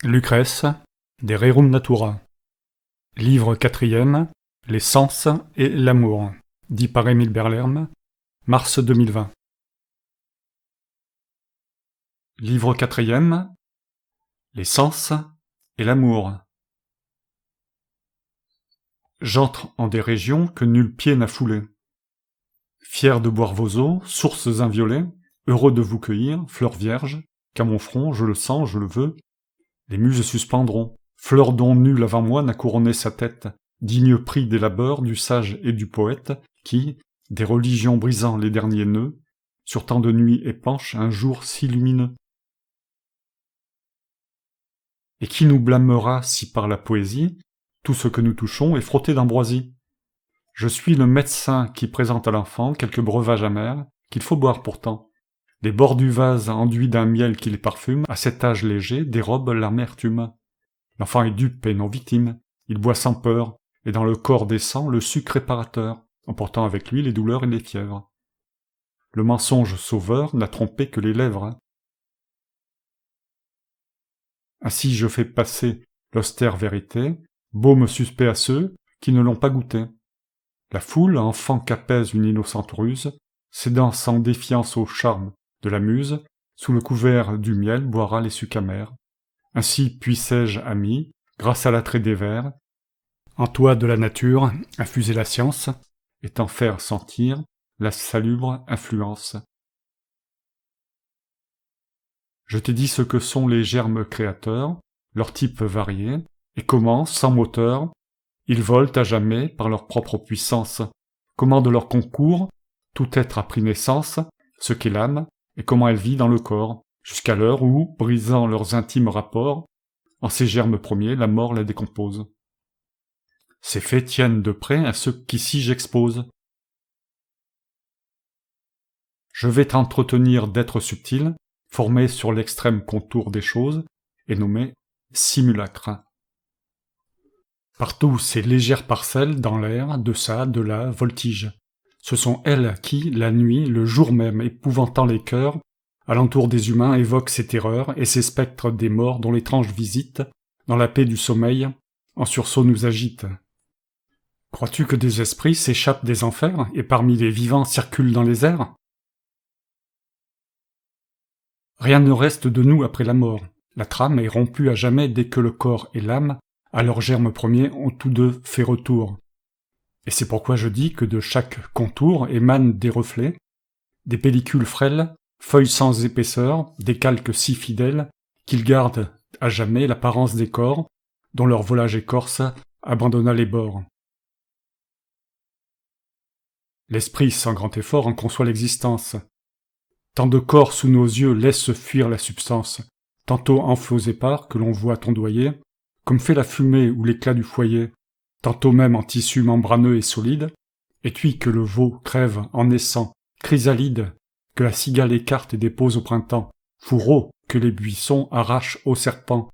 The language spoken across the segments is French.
Lucrèce, De Rerum Natura. Livre 4e, Les sens et l'amour, dit par Émile Berlerme, mars 2020. Livre 4e, Les sens et l'amour. J'entre en des régions que nul pied n'a foulées. Fier de boire vos eaux, sources inviolées, heureux de vous cueillir, fleurs vierges, qu'à mon front, je le sens, je le veux, les muses suspendront, fleur dont nul avant moi n'a couronné sa tête, digne prix des labeurs du sage et du poète, qui, des religions brisant les derniers nœuds, sur tant de nuits épanche un jour si lumineux. Et qui nous blâmera si par la poésie, tout ce que nous touchons est frotté d'ambroisie? Je suis le médecin qui présente à l'enfant quelques breuvages amers, qu'il faut boire pourtant. Les bords du vase enduits d'un miel qui les parfume, à cet âge léger, dérobent l'amertume. L'enfant est dupe et non victime, il boit sans peur, et dans le corps descend le sucre réparateur, emportant avec lui les douleurs et les fièvres. Le mensonge sauveur n'a trompé que les lèvres. Ainsi je fais passer l'austère vérité, baume suspect à ceux qui ne l'ont pas goûté. La foule, enfant qu'apaise une innocente ruse, cédant sans défiance au charme de la muse, sous le couvert du miel boira les sucs amers. Ainsi puissais-je, ami, grâce à l'attrait des vers, en toi de la nature, infuser la science, et t'en faire sentir la salubre influence. Je t'ai dit ce que sont les germes créateurs, leurs types variés, et comment, sans moteur, ils volent à jamais par leur propre puissance, comment de leur concours tout être a pris naissance, ce qu'est l'âme, et comment elle vit dans le corps, jusqu'à l'heure où, brisant leurs intimes rapports, en ces germes premiers, la mort la décompose. Ces faits tiennent de près à ceux qu'ici j'expose. Je vais t'entretenir d'êtres subtils, formés sur l'extrême contour des choses, et nommés simulacres. Partout ces légères parcelles dans l'air, de ça, de là, voltigent. Ce sont elles qui, la nuit, le jour même, épouvantant les cœurs, alentour des humains évoquent ces terreurs et ces spectres des morts dont l'étrange visite, dans la paix du sommeil, en sursaut nous agite. Crois-tu que des esprits s'échappent des enfers et parmi les vivants circulent dans les airs? Rien ne reste de nous après la mort. La trame est rompue à jamais dès que le corps et l'âme, à leur germe premier, ont tous deux fait retour. Et c'est pourquoi je dis que de chaque contour émanent des reflets, des pellicules frêles, feuilles sans épaisseur, des calques si fidèles qu'ils gardent à jamais l'apparence des corps, dont leur volage écorce abandonna les bords. L'esprit, sans grand effort, en conçoit l'existence. Tant de corps sous nos yeux laissent fuir la substance, tantôt en flots épars que l'on voit ondoyer, comme fait la fumée ou l'éclat du foyer, tantôt même en tissu membraneux et solide, étui que le veau crève en naissant, chrysalide, que la cigale écarte et dépose au printemps, fourreau que les buissons arrachent aux serpents,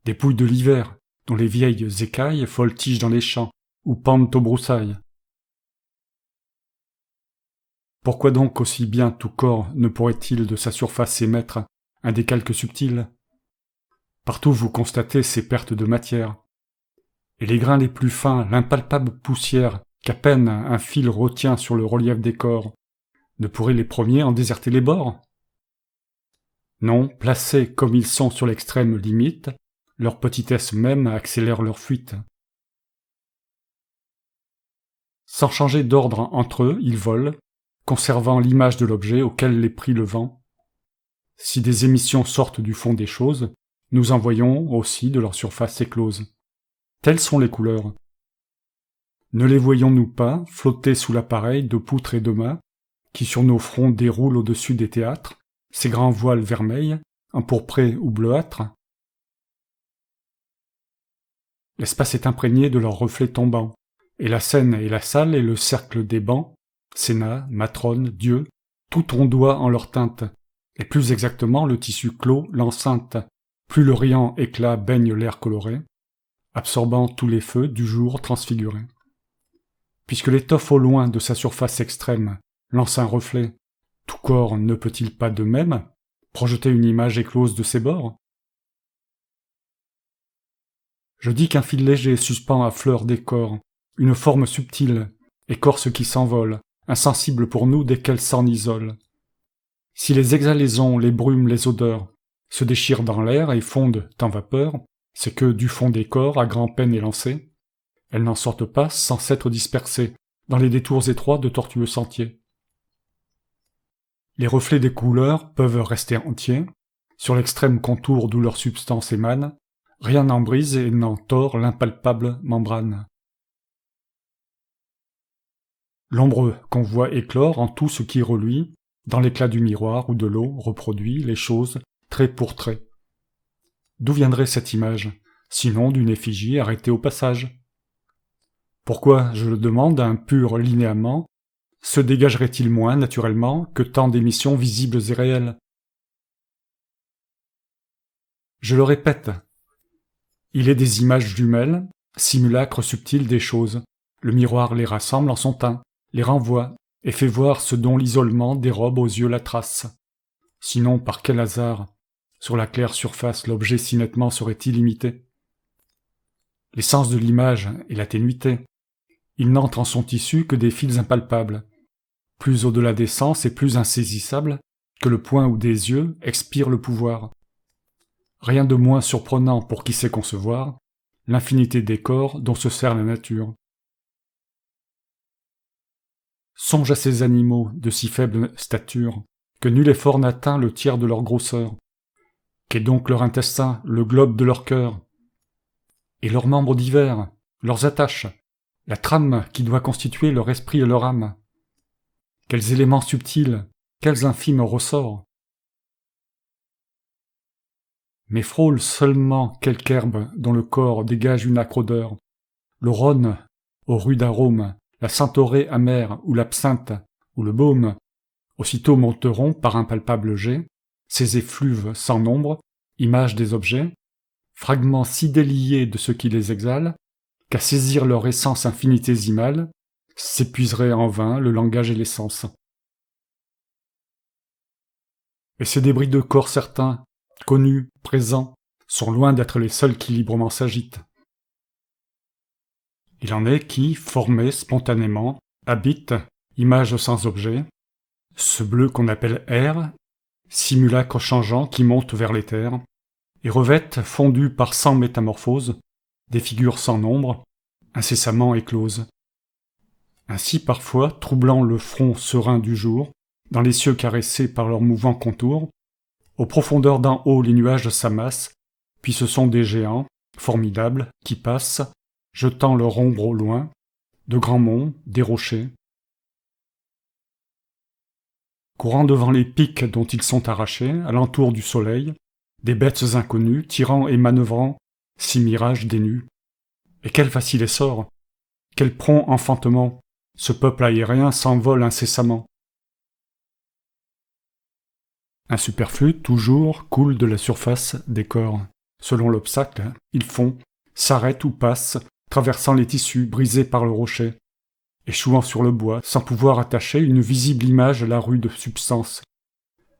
dépouilles de l'hiver, dont les vieilles écailles voltigent dans les champs, ou pendent aux broussailles. Pourquoi donc aussi bien tout corps ne pourrait-il de sa surface émettre un décalque subtil? Partout vous constatez ces pertes de matière. Et les grains les plus fins, l'impalpable poussière qu'à peine un fil retient sur le relief des corps, ne pourraient les premiers en déserter les bords? Non, placés comme ils sont sur l'extrême limite, leur petitesse même accélère leur fuite. Sans changer d'ordre entre eux, ils volent, conservant l'image de l'objet auquel les prit le vent. Si des émissions sortent du fond des choses, nous en voyons aussi de leur surface éclose. Telles sont les couleurs. Ne les voyons-nous pas flotter sous l'appareil de poutres et de mâts, qui sur nos fronts déroulent au-dessus des théâtres, ces grands voiles vermeils, empourprés ou bleuâtres? L'espace est imprégné de leurs reflets tombants, et la scène et la salle et le cercle des bancs, Sénat, matrone, Dieu, tout ondoie en leur teinte, et plus exactement le tissu clos, l'enceinte, plus le riant éclat baigne l'air coloré, absorbant tous les feux du jour transfiguré. Puisque l'étoffe au loin de sa surface extrême lance un reflet, tout corps ne peut-il pas de même projeter une image éclose de ses bords? Je dis qu'un fil léger suspend à fleur d'écorce, une forme subtile, écorce qui s'envole, insensible pour nous dès qu'elle s'en isole. Si les exhalaisons, les brumes, les odeurs se déchirent dans l'air et fondent en vapeur, c'est que, du fond des corps, à grand-peine élancés, elles n'en sortent pas sans s'être dispersées dans les détours étroits de tortueux sentiers. Les reflets des couleurs peuvent rester entiers, sur l'extrême contour d'où leur substance émane, rien n'en brise et n'en tord l'impalpable membrane. L'ombre qu'on voit éclore en tout ce qui reluit, dans l'éclat du miroir ou de l'eau, reproduit les choses trait pour trait. D'où viendrait cette image, sinon d'une effigie arrêtée au passage? Pourquoi, je le demande, un pur linéament se dégagerait-il moins naturellement que tant d'émissions visibles et réelles? Je le répète, il est des images jumelles, simulacres subtils des choses. Le miroir les rassemble en son teint, les renvoie, et fait voir ce dont l'isolement dérobe aux yeux la trace. Sinon, par quel hasard, sur la claire surface, l'objet si nettement serait-il imité? L'essence de l'image est la ténuité. Il n'entre en son tissu que des fils impalpables, plus au-delà des sens et plus insaisissables que le point où des yeux expire le pouvoir. Rien de moins surprenant pour qui sait concevoir l'infinité des corps dont se sert la nature. Songe à ces animaux de si faible stature, que nul effort n'atteint le tiers de leur grosseur. Qu'est donc leur intestin, le globe de leur cœur? Et leurs membres divers, leurs attaches, la trame qui doit constituer leur esprit et leur âme? Quels éléments subtils, quels infimes ressorts! Mais frôle seulement quelque herbe dont le corps dégage une âcre odeur, le rhône au rude arôme, la centaurée amère ou l'absinthe ou le baume, aussitôt monteront par un palpable jet, ces effluves sans nombre, images des objets, fragments si déliés de ce qui les exhale, qu'à saisir leur essence infinitésimale, s'épuiserait en vain le langage et l'essence. Et ces débris de corps certains, connus, présents, sont loin d'être les seuls qui librement s'agitent. Il en est qui, formés spontanément, habitent, images sans objet, ce bleu qu'on appelle air, simulacre changeant qui monte vers l'éther, et revêtent, fondus par 100 métamorphoses, des figures sans nombre, incessamment écloses. Ainsi parfois, troublant le front serein du jour, dans les cieux caressés par leurs mouvants contours, aux profondeurs d'en haut les nuages s'amassent, puis ce sont des géants, formidables, qui passent, jetant leur ombre au loin, de grands monts, des rochers. Courant devant les pics dont ils sont arrachés, alentour du soleil, des bêtes inconnues, tirant et manœuvrant, si mirages dénus. Et quel facile essor! Quel prompt enfantement! Ce peuple aérien s'envole incessamment. Un superflu, toujours, coule de la surface des corps. Selon l'obstacle, ils font, s'arrêtent ou passent, traversant les tissus brisés par le rocher, échouant sur le bois, sans pouvoir attacher une visible image à la rude substance,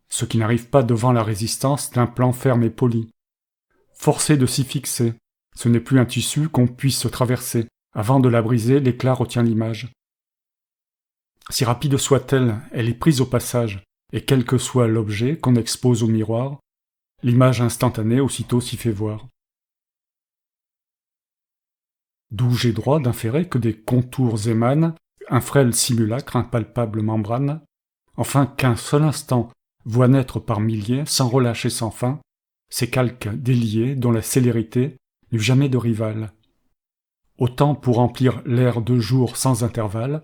ce qui n'arrive pas devant la résistance d'un plan ferme et poli. Forcé de s'y fixer, ce n'est plus un tissu qu'on puisse traverser. Avant de la briser, l'éclat retient l'image. Si rapide soit-elle, elle est prise au passage, et quel que soit l'objet qu'on expose au miroir, l'image instantanée aussitôt s'y fait voir. D'où j'ai droit d'inférer que des contours émanent, un frêle simulacre, impalpable membrane, enfin qu'un seul instant voit naître par milliers, sans relâche et sans fin, ces calques déliés dont la célérité n'eut jamais de rival. Autant pour remplir l'air de jour sans intervalle,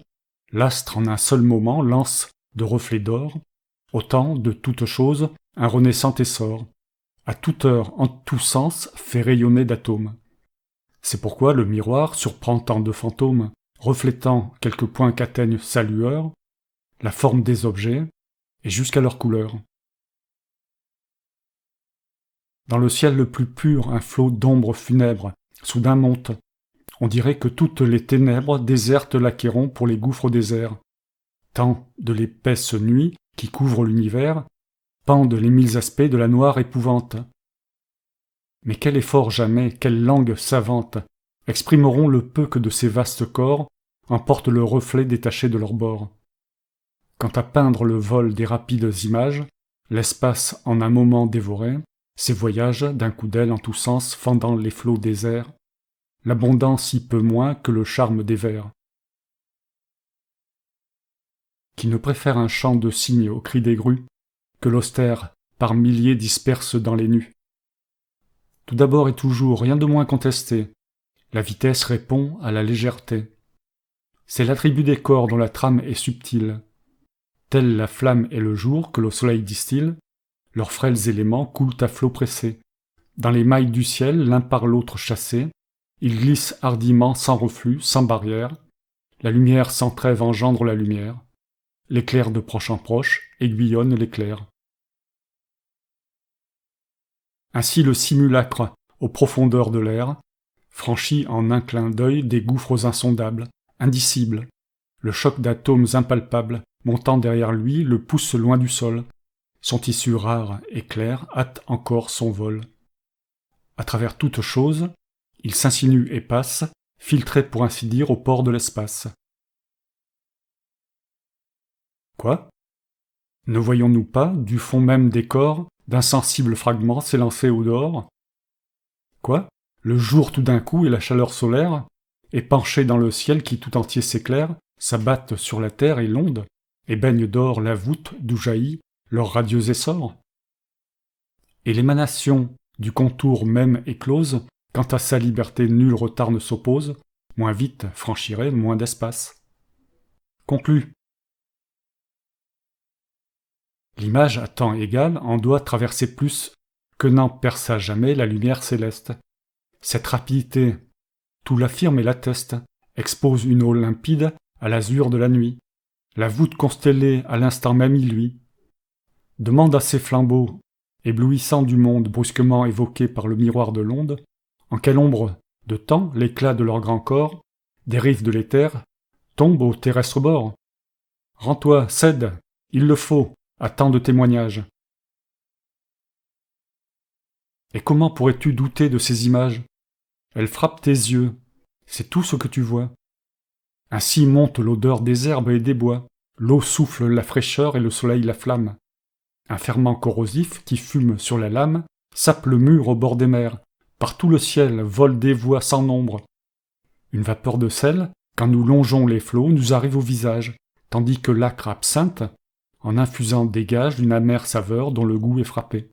l'astre en un seul moment lance de reflets d'or, autant, de toutes choses, un renaissant essor, à toute heure, en tous sens, fait rayonner d'atomes. C'est pourquoi le miroir surprend tant de fantômes, reflétant quelques points qu'atteigne sa lueur, la forme des objets, et jusqu'à leur couleur. Dans le ciel le plus pur, un flot d'ombres funèbres soudain monte. On dirait que toutes les ténèbres désertent l'Achéron pour les gouffres déserts. Tant de l'épaisse nuit qui couvre l'univers pendent les 1000 aspects de la noire épouvante. Mais quel effort jamais, quelle langue savante exprimeront le peu que de ces vastes corps emporte le reflet détaché de leurs bords. Quant à peindre le vol des rapides images, l'espace en un moment dévoré, ces voyages d'un coup d'aile en tous sens fendant les flots déserts, l'abondance y peut moins que le charme des vers. Qui ne préfère un chant de cygnes au cri des grues, que l'austère par milliers disperse dans les nues. Tout d'abord et toujours, rien de moins contesté, la vitesse répond à la légèreté. C'est l'attribut des corps dont la trame est subtile. Telle la flamme et le jour que le soleil distille, leurs frêles éléments coulent à flots pressés. Dans les mailles du ciel, l'un par l'autre chassés, ils glissent hardiment sans reflux, sans barrière. La lumière sans trêve engendre la lumière. L'éclair de proche en proche aiguillonne l'éclair. Ainsi le simulacre, aux profondeurs de l'air, franchit en un clin d'œil des gouffres insondables, indicibles. Le choc d'atomes impalpables, montant derrière lui, le pousse loin du sol. Son tissu rare et clair hâte encore son vol. À travers toute chose, il s'insinue et passe, filtré pour ainsi dire au port de l'espace. Quoi ? Ne voyons-nous pas, du fond même des corps, d'insensibles fragments s'élancer au dehors ? Quoi ? Le jour tout d'un coup et la chaleur solaire, épanchés dans le ciel qui tout entier s'éclaire, s'abattent sur la terre et l'onde, et baignent d'or la voûte d'où jaillit leur radieux essor ? Et l'émanation du contour même éclose, quant à sa liberté nul retard ne s'oppose, moins vite franchirait moins d'espace. Conclu. L'image à temps égal en doit traverser plus que n'en perça jamais la lumière céleste. Cette rapidité, tout l'affirme et l'atteste, expose une eau limpide à l'azur de la nuit. La voûte constellée à l'instant même y luit. Demande à ces flambeaux, éblouissants du monde brusquement évoqués par le miroir de l'onde, en quelle ombre de temps l'éclat de leur grand corps, des rives de l'éther, tombe au terrestre bord. Rends-toi, cède, il le faut, à tant de témoignages. Et comment pourrais-tu douter de ces images ? Elles frappent tes yeux, c'est tout ce que tu vois. Ainsi monte l'odeur des herbes et des bois, l'eau souffle la fraîcheur et le soleil la flamme. Un ferment corrosif qui fume sur la lame sape le mur au bord des mers. Par tout le ciel volent des voix sans nombre. Une vapeur de sel, quand nous longeons les flots, nous arrive au visage, tandis que l'âcre absinthe, en infusant dégage une amère saveur dont le goût est frappé.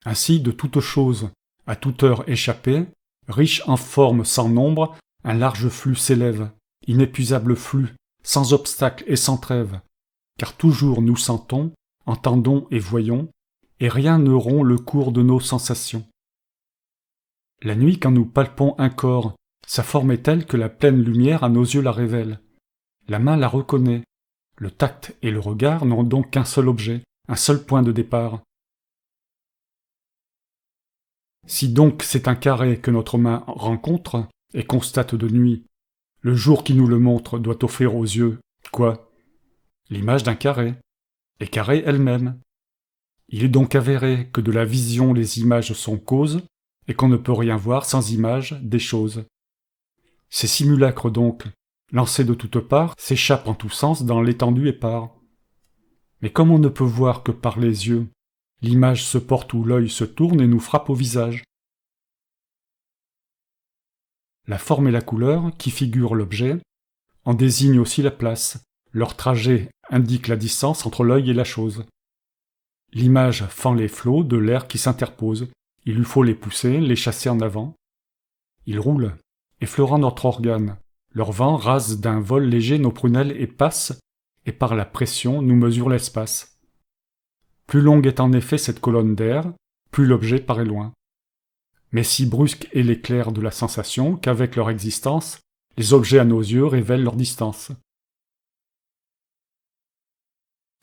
Ainsi, de toute chose, à toute heure échappée, riche en formes sans nombre, un large flux s'élève, inépuisable flux, sans obstacle et sans trêve, car toujours nous sentons, entendons et voyons, et rien ne rompt le cours de nos sensations. La nuit, quand nous palpons un corps, sa forme est telle que la pleine lumière à nos yeux la révèle. La main la reconnaît. Le tact et le regard n'ont donc qu'un seul objet, un seul point de départ. Si donc c'est un carré que notre main rencontre et constate de nuit, le jour qui nous le montre doit offrir aux yeux, quoi ? L'image d'un carré, et carré elle-même. Il est donc avéré que de la vision les images sont cause, et qu'on ne peut rien voir sans image des choses. Ces simulacres donc, lancés de toutes parts, s'échappent en tous sens dans l'étendue épars. Mais comme on ne peut voir que par les yeux, l'image se porte où l'œil se tourne et nous frappe au visage. La forme et la couleur, qui figurent l'objet, en désignent aussi la place. Leur trajet indique la distance entre l'œil et la chose. L'image fend les flots de l'air qui s'interpose. Il lui faut les pousser, les chasser en avant. Ils roulent, effleurant notre organe. Leur vent rase d'un vol léger nos prunelles et passe, et par la pression nous mesure l'espace. Plus longue est en effet cette colonne d'air, plus l'objet paraît loin. Mais si brusque est l'éclair de la sensation qu'avec leur existence, les objets à nos yeux révèlent leur distance.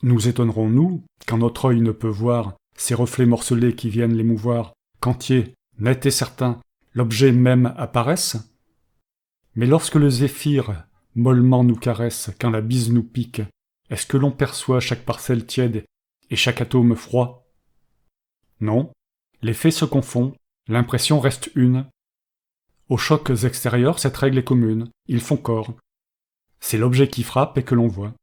Nous étonnerons-nous, quand notre œil ne peut voir ces reflets morcelés qui viennent l'émouvoir, qu'entier, net et certain, l'objet même apparaisse ? Mais lorsque le zéphyr mollement nous caresse, quand la bise nous pique, est-ce que l'on perçoit chaque parcelle tiède et chaque atome froid ? Non, les faits se confondent, l'impression reste une. Aux chocs extérieurs, cette règle est commune, ils font corps. C'est l'objet qui frappe et que l'on voit.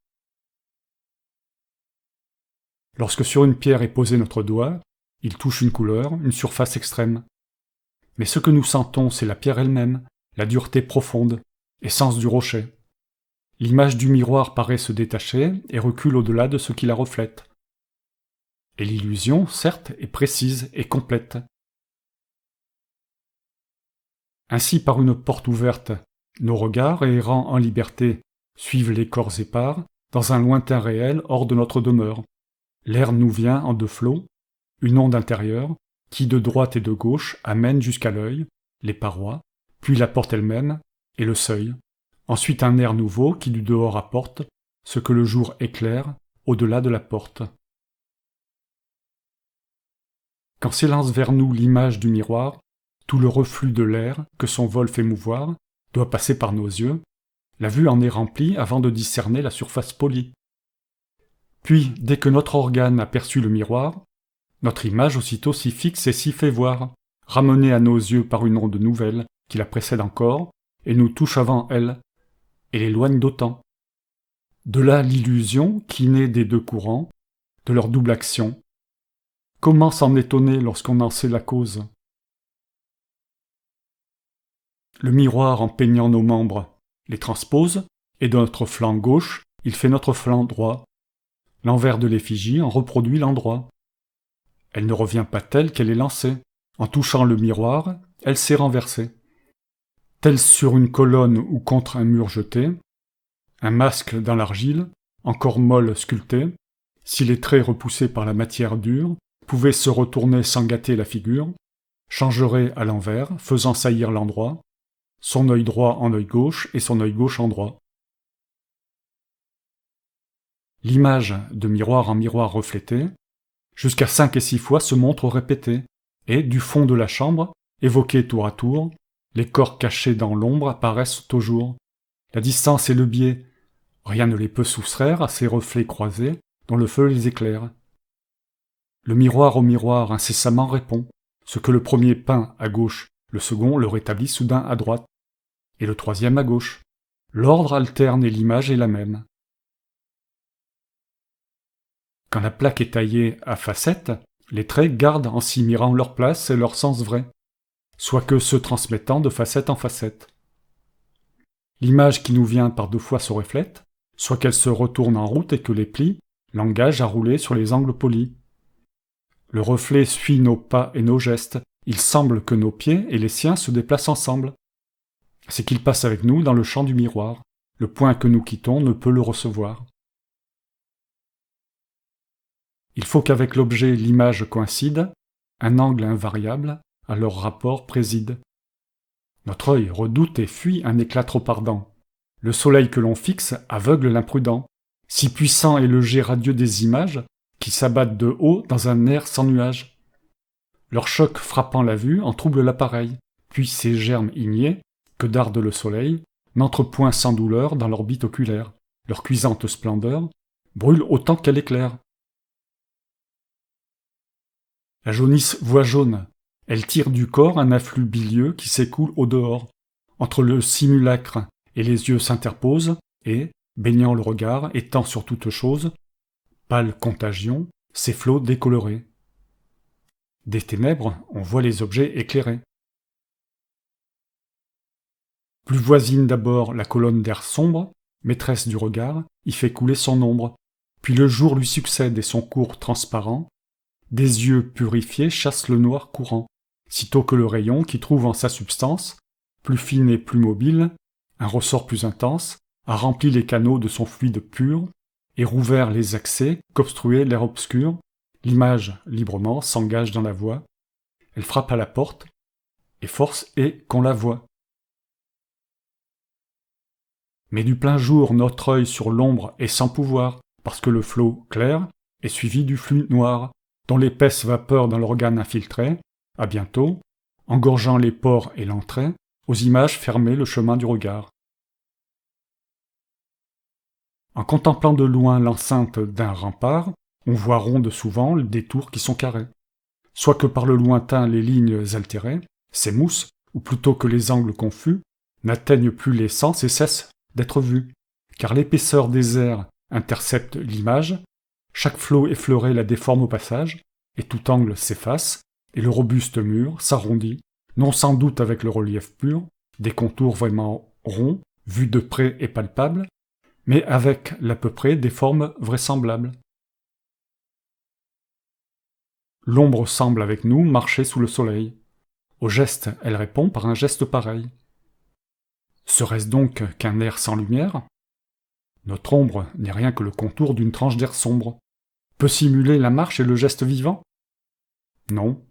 Lorsque sur une pierre est posé notre doigt, il touche une couleur, une surface extrême. Mais ce que nous sentons, c'est la pierre elle-même, la dureté profonde, essence du rocher. L'image du miroir paraît se détacher et recule au-delà de ce qui la reflète. Et l'illusion, certes, est précise et complète. Ainsi, par une porte ouverte, nos regards, errant en liberté, suivent les corps épars, dans un lointain réel hors de notre demeure. L'air nous vient en deux flots, une onde intérieure, qui de droite et de gauche amène jusqu'à l'œil, les parois, puis la porte elle-même, et le seuil. Ensuite un air nouveau qui du dehors apporte ce que le jour éclaire au-delà de la porte. Quand s'élance vers nous l'image du miroir, tout le reflux de l'air que son vol fait mouvoir doit passer par nos yeux, la vue en est remplie avant de discerner la surface polie. Puis, dès que notre organe aperçut le miroir, notre image aussitôt s'y fixe et s'y fait voir, ramenée à nos yeux par une onde nouvelle qui la précède encore et nous touche avant elle, et l'éloigne d'autant. De là l'illusion qui naît des deux courants, de leur double action. Comment s'en étonner lorsqu'on en sait la cause? Le miroir, en peignant nos membres, les transpose, et de notre flanc gauche, il fait notre flanc droit. L'envers de l'effigie en reproduit l'endroit. Elle ne revient pas telle qu'elle est lancée. En touchant le miroir, elle s'est renversée. Telle sur une colonne ou contre un mur jeté, un masque dans l'argile, encore molle sculptée, si les traits repoussés par la matière dure pouvaient se retourner sans gâter la figure, changerait à l'envers, faisant saillir l'endroit, son œil droit en œil gauche et son œil gauche en droit. L'image de miroir en miroir reflété, jusqu'à 5 et 6 fois se montre répétée, et, du fond de la chambre, évoquée tour à tour, les corps cachés dans l'ombre apparaissent au jour. La distance et le biais, rien ne les peut soustraire à ces reflets croisés dont le feu les éclaire. Le miroir au miroir incessamment répond, ce que le premier peint à gauche, le second le rétablit soudain à droite, et le troisième à gauche. L'ordre alterne et l'image est la même. Quand la plaque est taillée à facettes, les traits gardent en s'y mirant leur place et leur sens vrai, soit que se transmettant de facette en facette. L'image qui nous vient par deux fois se reflète, soit qu'elle se retourne en route et que les plis l'engagent à rouler sur les angles polis. Le reflet suit nos pas et nos gestes, il semble que nos pieds et les siens se déplacent ensemble. C'est qu'il passe avec nous dans le champ du miroir, le point que nous quittons ne peut le recevoir. Il faut qu'avec l'objet l'image coïncide, un angle invariable à leur rapport préside. Notre œil redoute et fuit un éclat trop ardent. Le soleil que l'on fixe aveugle l'imprudent. Si puissant est le jet radieux des images qui s'abattent de haut dans un air sans nuages. Leur choc frappant la vue en trouble l'appareil, puis ces germes ignés, que darde le soleil, n'entrent point sans douleur dans l'orbite oculaire. Leur cuisante splendeur brûle autant qu'elle éclaire. La jaunisse voit jaune. Elle tire du corps un afflux bilieux qui s'écoule au dehors. Entre le simulacre et les yeux s'interpose, et, baignant le regard, étend sur toute chose, pâle contagion, ses flots décolorés. Des ténèbres, on voit les objets éclairés. Plus voisine d'abord la colonne d'air sombre, maîtresse du regard, y fait couler son ombre. Puis le jour lui succède et son cours transparent, des yeux purifiés chasse le noir courant, sitôt que le rayon qui trouve en sa substance, plus fine et plus mobile, un ressort plus intense, a rempli les canaux de son fluide pur, et rouvert les accès qu'obstruait l'air obscur, l'image, librement, s'engage dans la voie, elle frappe à la porte, et force est qu'on la voie. Mais du plein jour notre œil sur l'ombre est sans pouvoir, parce que le flot clair est suivi du flux noir, dont l'épaisse vapeur dans l'organe infiltré, à bientôt, engorgeant les pores et l'entrée, aux images fermées le chemin du regard. En contemplant de loin l'enceinte d'un rempart, on voit rondes souvent des tours qui sont carrées. soit que par le lointain les lignes altérées, s'émoussent, ou plutôt que les angles confus, n'atteignent plus les sens et cessent d'être vus, car l'épaisseur des airs intercepte l'image, chaque flot effleuré la déforme au passage, et tout angle s'efface, et le robuste mur s'arrondit, non sans doute avec le relief pur, des contours vraiment ronds, vus de près et palpables, mais avec l'à peu près des formes vraisemblables. L'ombre semble avec nous marcher sous le soleil. Au geste, elle répond par un geste pareil. Serait-ce donc qu'un air sans lumière ? Notre ombre n'est rien que le contour d'une tranche d'air sombre. Peut simuler la marche et le geste vivant ? Non.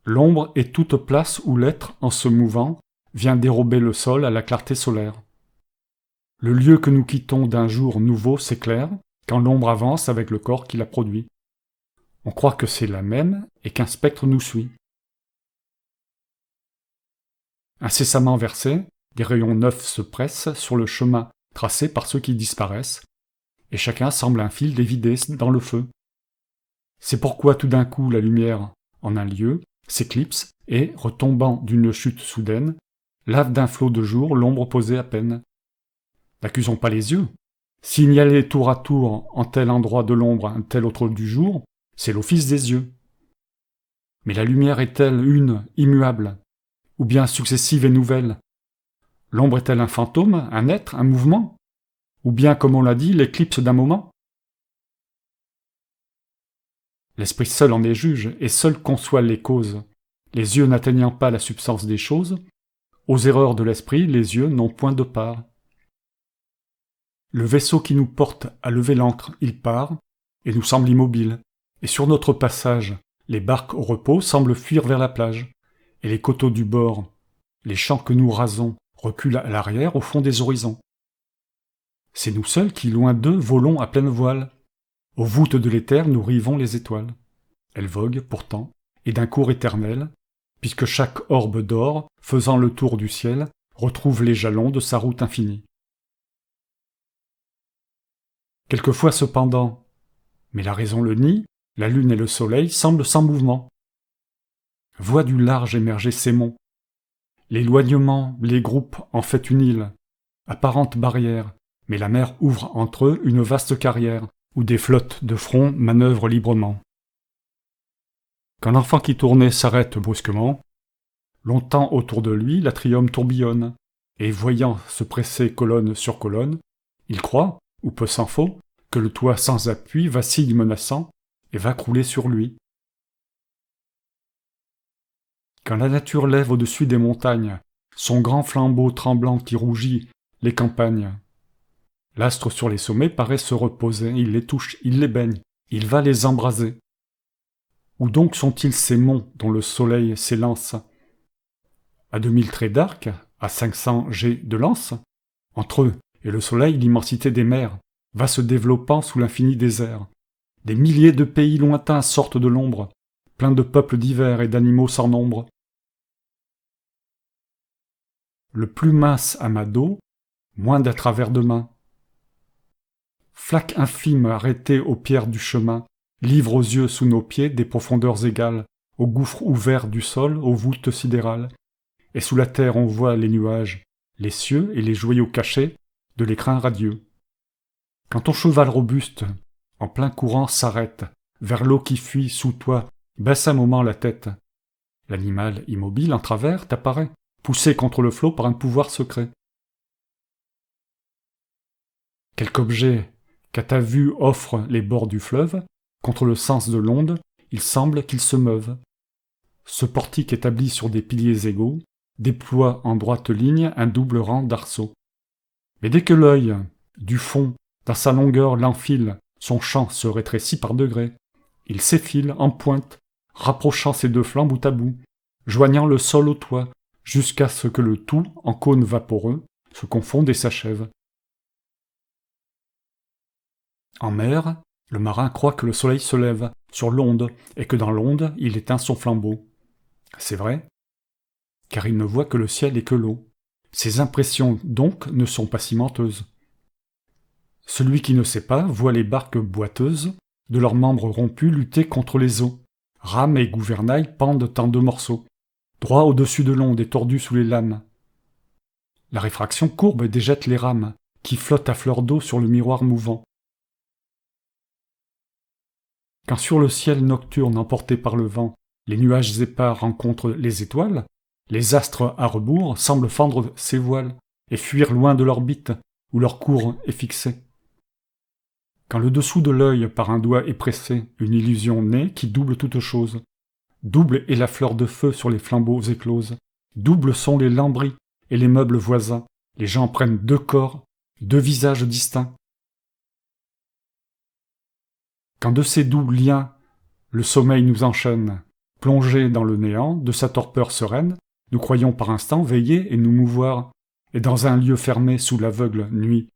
L'ombre est toute place où l'être, en se mouvant, vient dérober le sol à la clarté solaire. Le lieu que nous quittons d'un jour nouveau s'éclaire quand l'ombre avance avec le corps qui la produit. On croit que c'est la même et qu'un spectre nous suit. Incessamment versés, des rayons neufs se pressent sur le chemin tracé par ceux qui disparaissent, et chacun semble un fil dévidé dans le feu. C'est pourquoi tout d'un coup la lumière, en un lieu, s'éclipse et, retombant d'une chute soudaine, lave d'un flot de jour l'ombre posée à peine. N'accusons pas les yeux. Signaler tour à tour en tel endroit de l'ombre un tel autre du jour, c'est l'office des yeux. Mais la lumière est-elle une, immuable, ou bien successive et nouvelle ? L'ombre est-elle un fantôme, un être, un mouvement ? Ou bien, comme on l'a dit, l'éclipse d'un moment ? L'esprit seul en est juge, et seul conçoit les causes. Les yeux n'atteignant pas la substance des choses, aux erreurs de l'esprit, les yeux n'ont point de part. Le vaisseau qui nous porte à lever l'ancre, il part, et nous semble immobile, et sur notre passage, les barques au repos semblent fuir vers la plage, et les coteaux du bord, les champs que nous rasons, reculent à l'arrière au fond des horizons. C'est nous seuls qui, loin d'eux, volons à pleine voile. Aux voûtes de l'éther, nous rivons les étoiles. Elles voguent, pourtant, et d'un cours éternel, puisque chaque orbe d'or, faisant le tour du ciel, retrouve les jalons de sa route infinie. Quelquefois cependant, mais la raison le nie, la lune et le soleil semblent sans mouvement. Voient du large émerger ces monts. L'éloignement les groupe en fait une île, apparente barrière, mais la mer ouvre entre eux une vaste carrière, où des flottes de front manœuvrent librement. Quand l'enfant qui tournait s'arrête brusquement, longtemps autour de lui l'atrium tourbillonne, et voyant se presser colonne sur colonne, il croit, ou peu s'en faut, que le toit sans appui vacille menaçant et va crouler sur lui. Quand la nature lève au-dessus des montagnes son grand flambeau tremblant qui rougit les campagnes, l'astre sur les sommets paraît se reposer, il les touche, il les baigne, il va les embraser. Où donc sont-ils ces monts dont le soleil s'élance ? À 2000 traits d'arc, à 500 jets de lance, entre eux et le soleil l'immensité des mers va se développant sous l'infini désert. Des milliers de pays lointains sortent de l'ombre, pleins de peuples divers et d'animaux sans nombre. Le plus mince amas d'eau, moins d'à travers de main. Flaque infime arrêtée aux pierres du chemin, livre aux yeux sous nos pieds des profondeurs égales, aux gouffres ouverts du sol, aux voûtes sidérales. Et sous la terre on voit les nuages, les cieux et les joyaux cachés de l'écrin radieux. Quand ton cheval robuste, en plein courant, s'arrête, vers l'eau qui fuit sous toi, baisse un moment la tête. L'animal immobile en travers t'apparaît, poussé contre le flot par un pouvoir secret. Quelque objet qu'à ta vue offrent les bords du fleuve, contre le sens de l'onde, il semble qu'il se meuve. Ce portique établi sur des piliers égaux déploie en droite ligne un double rang d'arceaux. Mais dès que l'œil, du fond, dans sa longueur l'enfile, son champ se rétrécit par degrés. Il s'effile en pointe, rapprochant ses deux flancs bout à bout, joignant le sol au toit, jusqu'à ce que le tout, en cône vaporeux, se confonde et s'achève. En mer, le marin croit que le soleil se lève sur l'onde et que dans l'onde il éteint son flambeau. C'est vrai, car il ne voit que le ciel et que l'eau. Ses impressions donc ne sont pas cimenteuses. Celui qui ne sait pas voit les barques boiteuses de leurs membres rompus lutter contre les eaux, Rames et gouvernail pendent en 2 morceaux, droit au-dessus de l'onde et tordus sous les lames. La réfraction courbe et déjette les rames, qui flottent à fleur d'eau sur le miroir mouvant. Quand sur le ciel nocturne emporté par le vent, les nuages épars rencontrent les étoiles, les astres à rebours semblent fendre ses voiles et fuir loin de l'orbite où leur cours est fixé. Quand le dessous de l'œil par un doigt est pressé, une illusion naît qui double toute chose. Double est la fleur de feu sur les flambeaux écloses. Doubles sont les lambris et les meubles voisins. Les gens prennent 2 corps, 2 visages distincts. Quand de ces doux liens, le sommeil nous enchaîne, plongés dans le néant de sa torpeur sereine, nous croyons par instant veiller et nous mouvoir, et dans un lieu fermé sous l'aveugle nuit,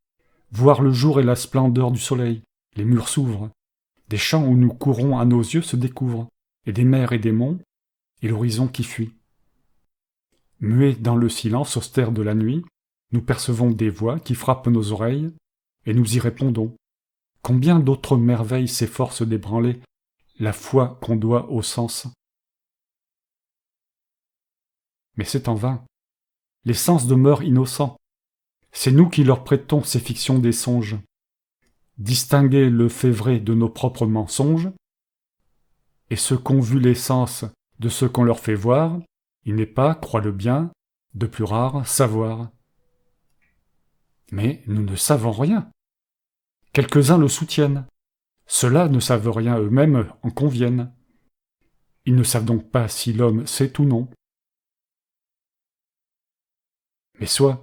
voir le jour et la splendeur du soleil, les murs s'ouvrent, des champs où nous courons à nos yeux se découvrent, et des mers et des monts, et l'horizon qui fuit. Muets dans le silence austère de la nuit, nous percevons des voix qui frappent nos oreilles, et nous y répondons. Combien d'autres merveilles s'efforcent d'ébranler la foi qu'on doit au sens. Mais c'est en vain. Les sens demeurent innocents. C'est nous qui leur prêtons ces fictions des songes. Distinguer le fait vrai de nos propres mensonges, et ce qu'ont vu les sens de ce qu'on leur fait voir, il n'est pas, crois-le bien, de plus rare savoir. Mais nous ne savons rien. Quelques-uns le soutiennent. Ceux-là ne savent rien eux-mêmes en conviennent. Ils ne savent donc pas si l'homme sait ou non. Mais soit,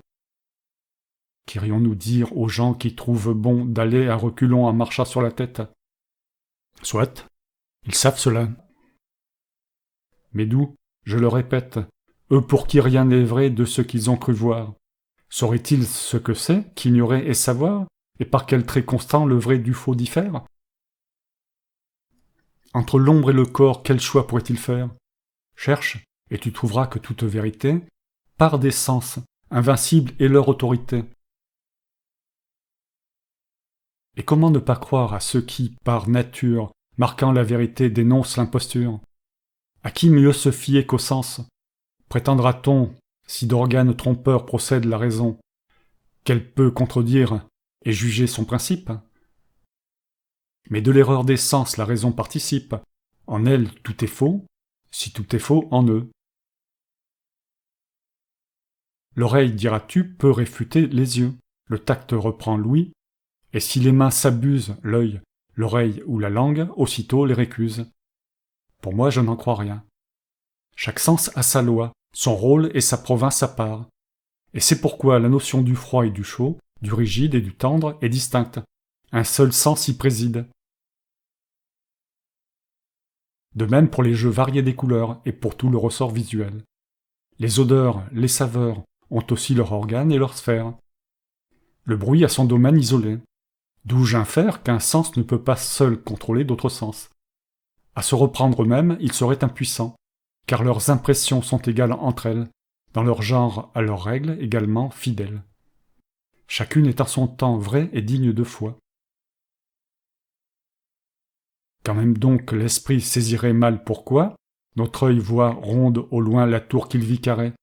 qu'irions-nous dire aux gens qui trouvent bon d'aller à reculons en marchant sur la tête? Soit, ils savent cela. Mais d'où, je le répète, eux pour qui rien n'est vrai de ce qu'ils ont cru voir, sauraient-ils ce que c'est qu'ignorer et savoir, et par quel trait constant le vrai du faux diffère? Entre l'ombre et le corps, quel choix pourrait-il faire? Cherche, et tu trouveras que toute vérité part des sens, invincible est leur autorité. Et comment ne pas croire à ceux qui, par nature, marquant la vérité, dénoncent l'imposture? À qui mieux se fier qu'au sens? Prétendra-t-on, si d'organes trompeurs procède la raison, qu'elle peut contredire et juger son principe? Mais de l'erreur des sens la raison participe. En elle tout est faux, si tout est faux en eux. L'oreille, diras-tu, peut réfuter les yeux. Le tact reprend l'ouïe, et si les mains s'abusent, l'œil, l'oreille ou la langue, aussitôt les récuse. Pour moi, je n'en crois rien. Chaque sens a sa loi, son rôle et sa province à part. Et c'est pourquoi la notion du froid et du chaud, du rigide et du tendre est distincte. Un seul sens y préside. De même pour les jeux variés des couleurs et pour tout le ressort visuel. Les odeurs, les saveurs ont aussi leurs organes et leurs sphères. Le bruit a son domaine isolé, d'où j'infère qu'un sens ne peut pas seul contrôler d'autres sens. À se reprendre eux-mêmes, ils seraient impuissants, car leurs impressions sont égales entre elles, dans leur genre à leurs règles également fidèles. Chacune est en son temps vraie et digne de foi. Quand même donc l'esprit saisirait mal pourquoi, notre œil voit ronde au loin la tour qu'il vit carrée.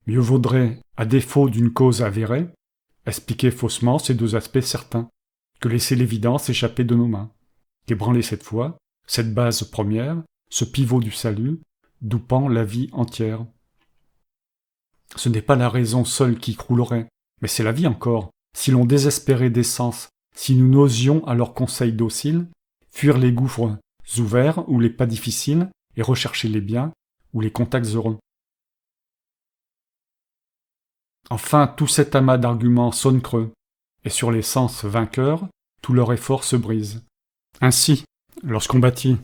Mieux vaudrait, à défaut d'une cause avérée, expliquer faussement ces 2 aspects certains, que laisser l'évidence échapper de nos mains, qu'ébranler cette foi, cette base première, ce pivot du salut, d'où pend la vie entière. Ce n'est pas la raison seule qui croulerait, mais c'est la vie encore, si l'on désespérait des sens, si nous n'osions à leurs conseils dociles, fuir les gouffres ouverts ou les pas difficiles, et rechercher les biens ou les contacts heureux. Enfin, tout cet amas d'arguments sonne creux, et sur les sens vainqueurs, tout leur effort se brise. Ainsi, lorsqu'on bâtit,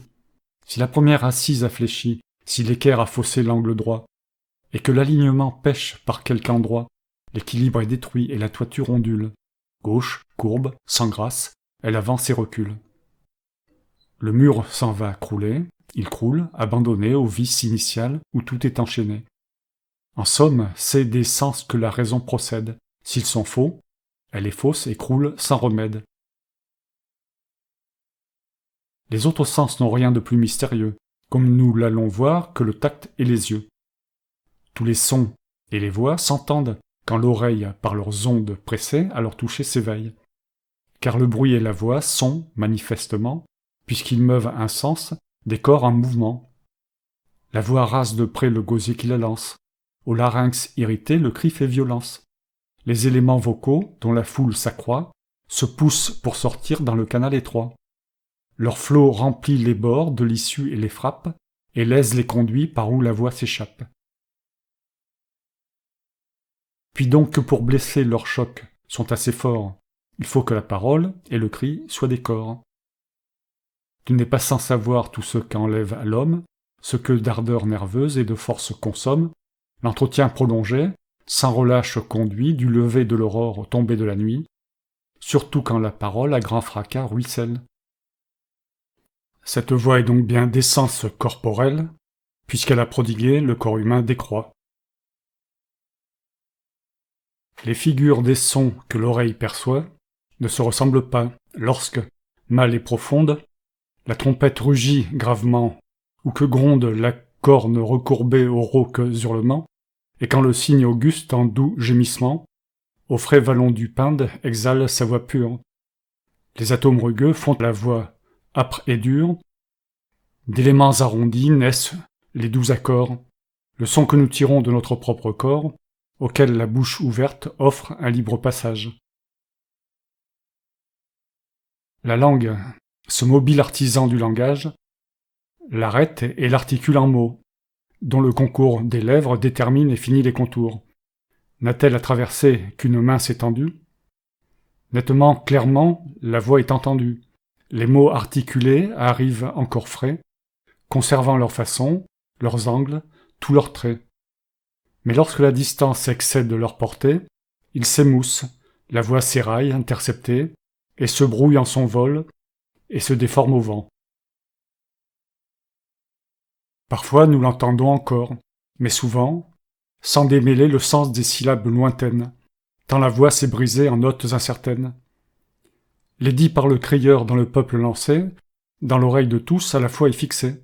si la première assise a fléchi, si l'équerre a faussé l'angle droit, et que l'alignement pêche par quelque endroit, l'équilibre est détruit et la toiture ondule. Gauche, courbe, sans grâce, elle avance et recule. Le mur s'en va crouler, il croule, abandonné au vice initial où tout est enchaîné. En somme, c'est des sens que la raison procède. S'ils sont faux, elle est fausse et croule sans remède. Les autres sens n'ont rien de plus mystérieux, comme nous l'allons voir, que le tact et les yeux. Tous les sons et les voix s'entendent quand l'oreille, par leurs ondes pressées, à leur toucher s'éveille. Car le bruit et la voix sont, manifestement, puisqu'ils meuvent un sens, des corps en mouvement. La voix rase de près le gosier qui la lance. Au larynx irrité, le cri fait violence. Les éléments vocaux, dont la foule s'accroît, se poussent pour sortir dans le canal étroit. Leur flot remplit les bords de l'issue et les frappe, et l'aise les conduit par où la voix s'échappe. Puis donc que pour blesser leurs chocs sont assez forts, il faut que la parole et le cri soient des corps. Tu n'es pas sans savoir tout ce qu'enlève à l'homme, ce que d'ardeur nerveuse et de force consomme, l'entretien prolongé, sans relâche conduit du lever de l'aurore au tomber de la nuit, surtout quand la parole à grand fracas ruisselle. Cette voix est donc bien d'essence corporelle, puisqu'elle a prodigué le corps humain décroît. Les figures des sons que l'oreille perçoit ne se ressemblent pas lorsque, mâle et profonde, la trompette rugit gravement, ou que gronde la corne recourbée au rauque hurlement, et quand le cygne auguste en doux gémissement, au frais vallon du Pinde exhale sa voix pure. Les atomes rugueux font la voix âpre et dure, d'éléments arrondis naissent les doux accords, le son que nous tirons de notre propre corps, auquel la bouche ouverte offre un libre passage. La langue, ce mobile artisan du langage, l'arrête et l'articule en mots, dont le concours des lèvres détermine et finit les contours. N'a-t-elle à traverser qu'une mince étendue ? Nettement, clairement, la voix est entendue. Les mots articulés arrivent encore frais, conservant leur façon, leurs angles, tous leurs traits. Mais lorsque la distance excède leur portée, ils s'émoussent, la voix s'éraille, interceptée, et se brouille en son vol, et se déforme au vent. Parfois nous l'entendons encore, mais souvent, sans démêler le sens des syllabes lointaines, tant la voix s'est brisée en notes incertaines. Les dit par le crieur dans le peuple lancé, dans l'oreille de tous à la fois est fixée.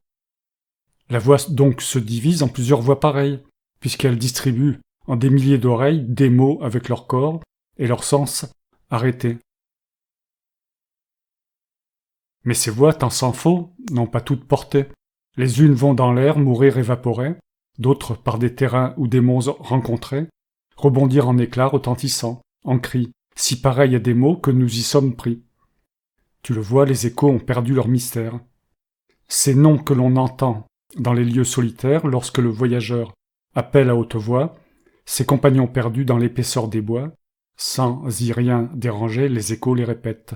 La voix donc se divise en plusieurs voix pareilles, puisqu'elle distribue en des milliers d'oreilles des mots avec leur corps et leur sens arrêtés. Mais ces voix, tant s'en faut, n'ont pas toutes portée. Les unes vont dans l'air mourir évaporées, d'autres, par des terrains ou des monts rencontrés, rebondir en éclats retentissants, en cris, si pareils à des mots que nous y sommes pris. Tu le vois, les échos ont perdu leur mystère. Ces noms que l'on entend dans les lieux solitaires lorsque le voyageur appelle à haute voix, ses compagnons perdus dans l'épaisseur des bois, sans y rien déranger, les échos les répètent.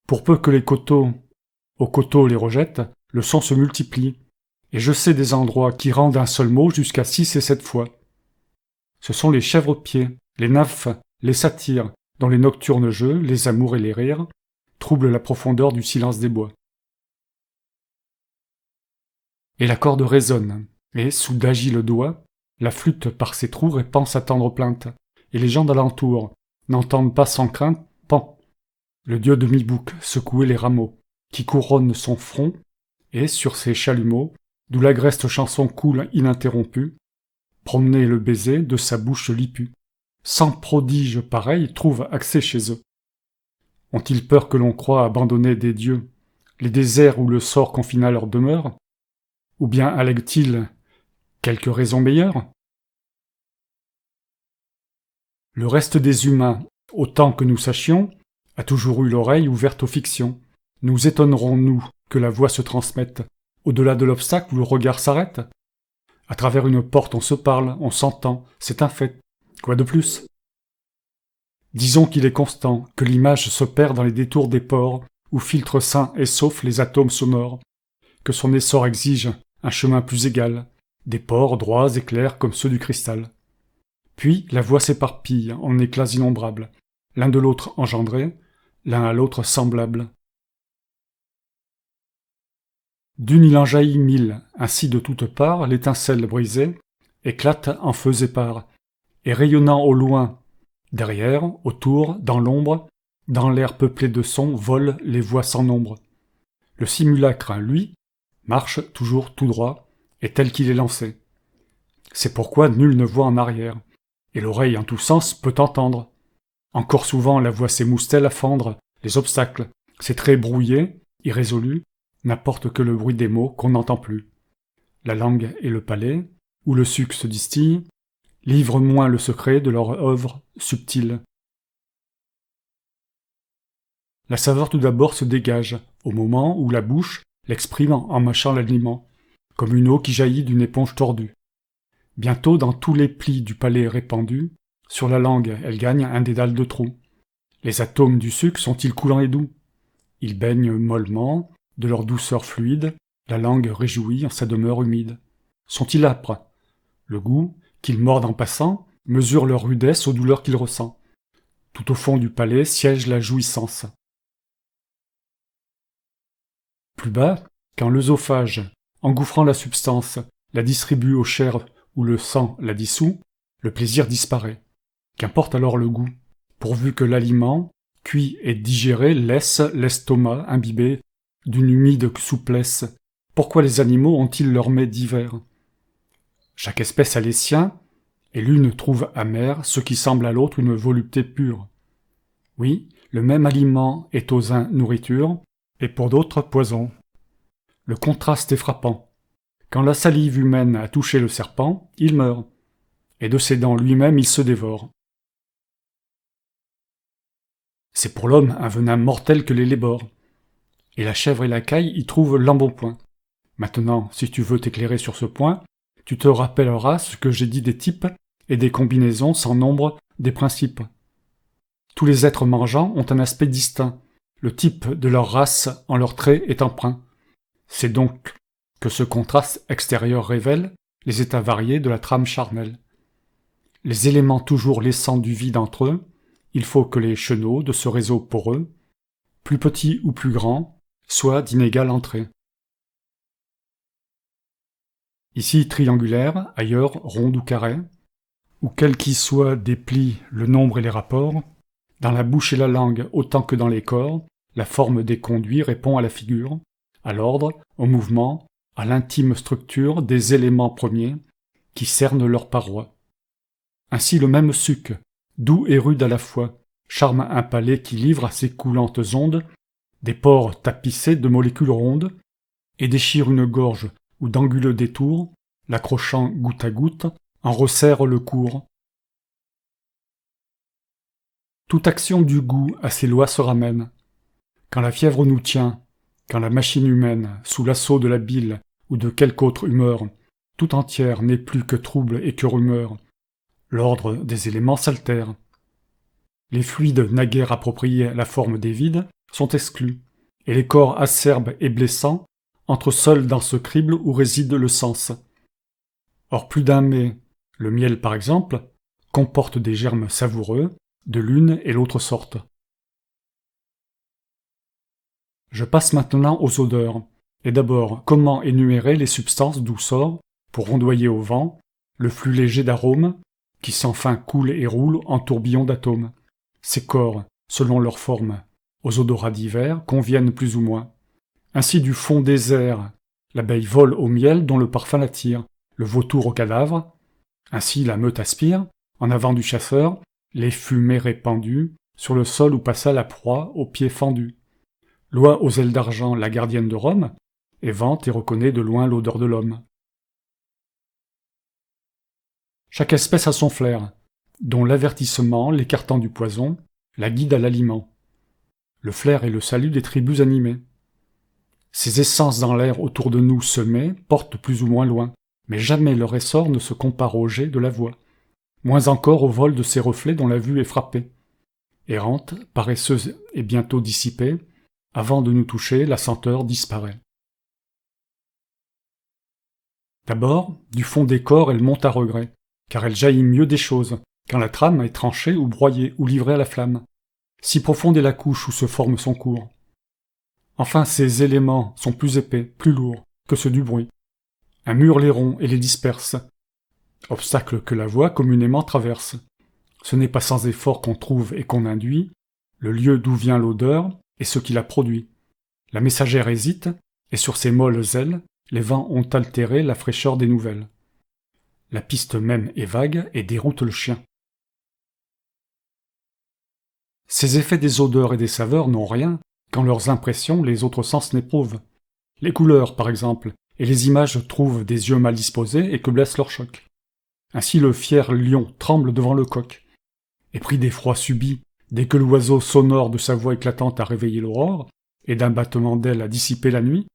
Pour peu que les coteaux aux coteaux les rejettent, le son se multiplie, et je sais des endroits qui rendent un seul mot jusqu'à 6 et 7 fois. Ce sont les chèvres-pieds, les nymphes, les satyres, dont les nocturnes jeux, les amours et les rires, troublent la profondeur du silence des bois. Et la corde résonne, et, sous d'agiles doigts, la flûte par ses trous répand sa tendre plainte, et les gens d'alentour n'entendent pas sans crainte « Pan !» le dieu de mi-bouc secouer les rameaux, qui couronnent son front, et, sur ses chalumeaux, d'où l'agreste chanson coule ininterrompue, promener le baiser de sa bouche lipue. Sans prodige pareil trouve accès chez eux. Ont-ils peur que l'on croie abandonner des dieux les déserts où le sort confina leur demeure? Ou bien allèguent-ils quelque raison meilleure? Le reste des humains, autant que nous sachions, a toujours eu l'oreille ouverte aux fictions. Nous étonnerons-nous que la voix se transmette au-delà de l'obstacle où le regard s'arrête? À travers une porte on se parle, on s'entend, c'est un fait. Quoi de plus? Disons qu'il est constant, que l'image se perd dans les détours des pores, où filtrent sains et saufs les atomes sonores, que son essor exige un chemin plus égal, des pores droits et clairs comme ceux du cristal. Puis la voix s'éparpille en éclats innombrables, l'un de l'autre engendrés, l'un à l'autre semblables. D'une il en jaillit 1000, ainsi de toutes parts, l'étincelle brisée éclate en feux épars, et rayonnant au loin, derrière, autour, dans l'ombre, dans l'air peuplé de sons, volent les voix sans nombre. Le simulacre, lui, marche toujours tout droit, et tel qu'il est lancé. C'est pourquoi nul ne voit en arrière, et l'oreille en tous sens peut entendre. Encore souvent la voix s'émousse-t-elle à fendre les obstacles, ses traits brouillés, irrésolus, n'apportent que le bruit des mots qu'on n'entend plus. La langue et le palais, où le suc se distille, livrent moins le secret de leur œuvre subtile. La saveur tout d'abord se dégage, au moment où la bouche l'exprime en mâchant l'aliment, comme une eau qui jaillit d'une éponge tordue. Bientôt, dans tous les plis du palais répandus, sur la langue elle gagne un dédale de trous. Les atomes du sucre sont-ils coulants et doux? Ils baignent mollement, de leur douceur fluide, la langue réjouie en sa demeure humide. Sont-ils âpres? Le goût, qu'ils mordent en passant, mesure leur rudesse aux douleurs qu'ils ressentent. Tout au fond du palais siège la jouissance. Plus bas, quand l'œsophage, engouffrant la substance, la distribue aux chairs où le sang la dissout, le plaisir disparaît. Qu'importe alors le goût, pourvu que l'aliment, cuit et digéré, laisse l'estomac imbibé d'une humide souplesse. Pourquoi les animaux ont-ils leurs mets divers? Chaque espèce a les siens, et l'une trouve amer ce qui semble à l'autre une volupté pure. Oui, le même aliment est aux uns nourriture, et pour d'autres poison. Le contraste est frappant. Quand la salive humaine a touché le serpent, il meurt, et de ses dents lui-même il se dévore. C'est pour l'homme un venin mortel que les lébores, et la chèvre et la caille y trouvent l'embonpoint. Maintenant, si tu veux t'éclairer sur ce point, tu te rappelleras ce que j'ai dit des types et des combinaisons sans nombre des principes. Tous les êtres mangeants ont un aspect distinct, le type de leur race en leurs traits est empreint. C'est donc que ce contraste extérieur révèle les états variés de la trame charnelle. Les éléments toujours laissant du vide entre eux, il faut que les chenaux de ce réseau poreux, plus petits ou plus grands, soient d'inégale entrée. Ici triangulaire, ailleurs ronde ou carré, ou quel qu'y soit des plis, le nombre et les rapports, dans la bouche et la langue autant que dans les corps, la forme des conduits répond à la figure, à l'ordre, au mouvement, à l'intime structure des éléments premiers qui cernent leurs parois. Ainsi le même suc, doux et rude à la fois, charme un palais qui livre à ses coulantes ondes des pores tapissés de molécules rondes et déchire une gorge où d'anguleux détours, l'accrochant goutte à goutte, en resserre le cours. Toute action du goût à ses lois se ramène. Quand la fièvre nous tient, quand la machine humaine, sous l'assaut de la bile ou de quelque autre humeur, tout entière n'est plus que trouble et que rumeur, l'ordre des éléments s'altère. Les fluides naguère appropriés à la forme des vides sont exclus, et les corps acerbes et blessants entrent seuls dans ce crible où réside le sens. Or plus d'un mets, le miel par exemple, comporte des germes savoureux, de l'une et l'autre sorte. Je passe maintenant aux odeurs, et d'abord comment énumérer les substances d'où sort, pour rondoyer au vent, le flux léger d'arômes, qui sans fin coule et roule en tourbillon d'atomes. Ces corps, selon leur forme, aux odorats divers, conviennent plus ou moins. Ainsi du fond des airs, l'abeille vole au miel dont le parfum l'attire, le vautour au cadavre. Ainsi la meute aspire, en avant du chasseur, les fumées répandues, sur le sol où passa la proie aux pieds fendus. L'oie aux ailes d'argent, la gardienne de Rome, et vante et reconnaît de loin l'odeur de l'homme. Chaque espèce a son flair, dont l'avertissement, l'écartant du poison, la guide à l'aliment. Le flair est le salut des tribus animées. Ces essences dans l'air autour de nous semées portent plus ou moins loin, mais jamais leur essor ne se compare au jet de la voix, moins encore au vol de ces reflets dont la vue est frappée. Errante, paresseuse et bientôt dissipée, avant de nous toucher, la senteur disparaît. D'abord, du fond des corps, elle monte à regret, car elle jaillit mieux des choses, quand la trame est tranchée ou broyée ou livrée à la flamme. Si profonde est la couche où se forme son cours. Enfin, ces éléments sont plus épais, plus lourds, que ceux du bruit. Un mur les rompt et les disperse, obstacle que la voix communément traverse. Ce n'est pas sans effort qu'on trouve et qu'on induit le lieu d'où vient l'odeur et ce qui la produit. La messagère hésite, et sur ses molles ailes, les vents ont altéré la fraîcheur des nouvelles. La piste même est vague et déroute le chien. Ces effets des odeurs et des saveurs n'ont rien quand leurs impressions les autres sens n'éprouvent. Les couleurs, par exemple, et les images trouvent des yeux mal disposés et que blesse leur choc. Ainsi le fier lion tremble devant le coq. Et pris d'effroi subit, dès que l'oiseau sonore de sa voix éclatante a réveillé l'aurore, et d'un battement d'ailes a dissipé la nuit,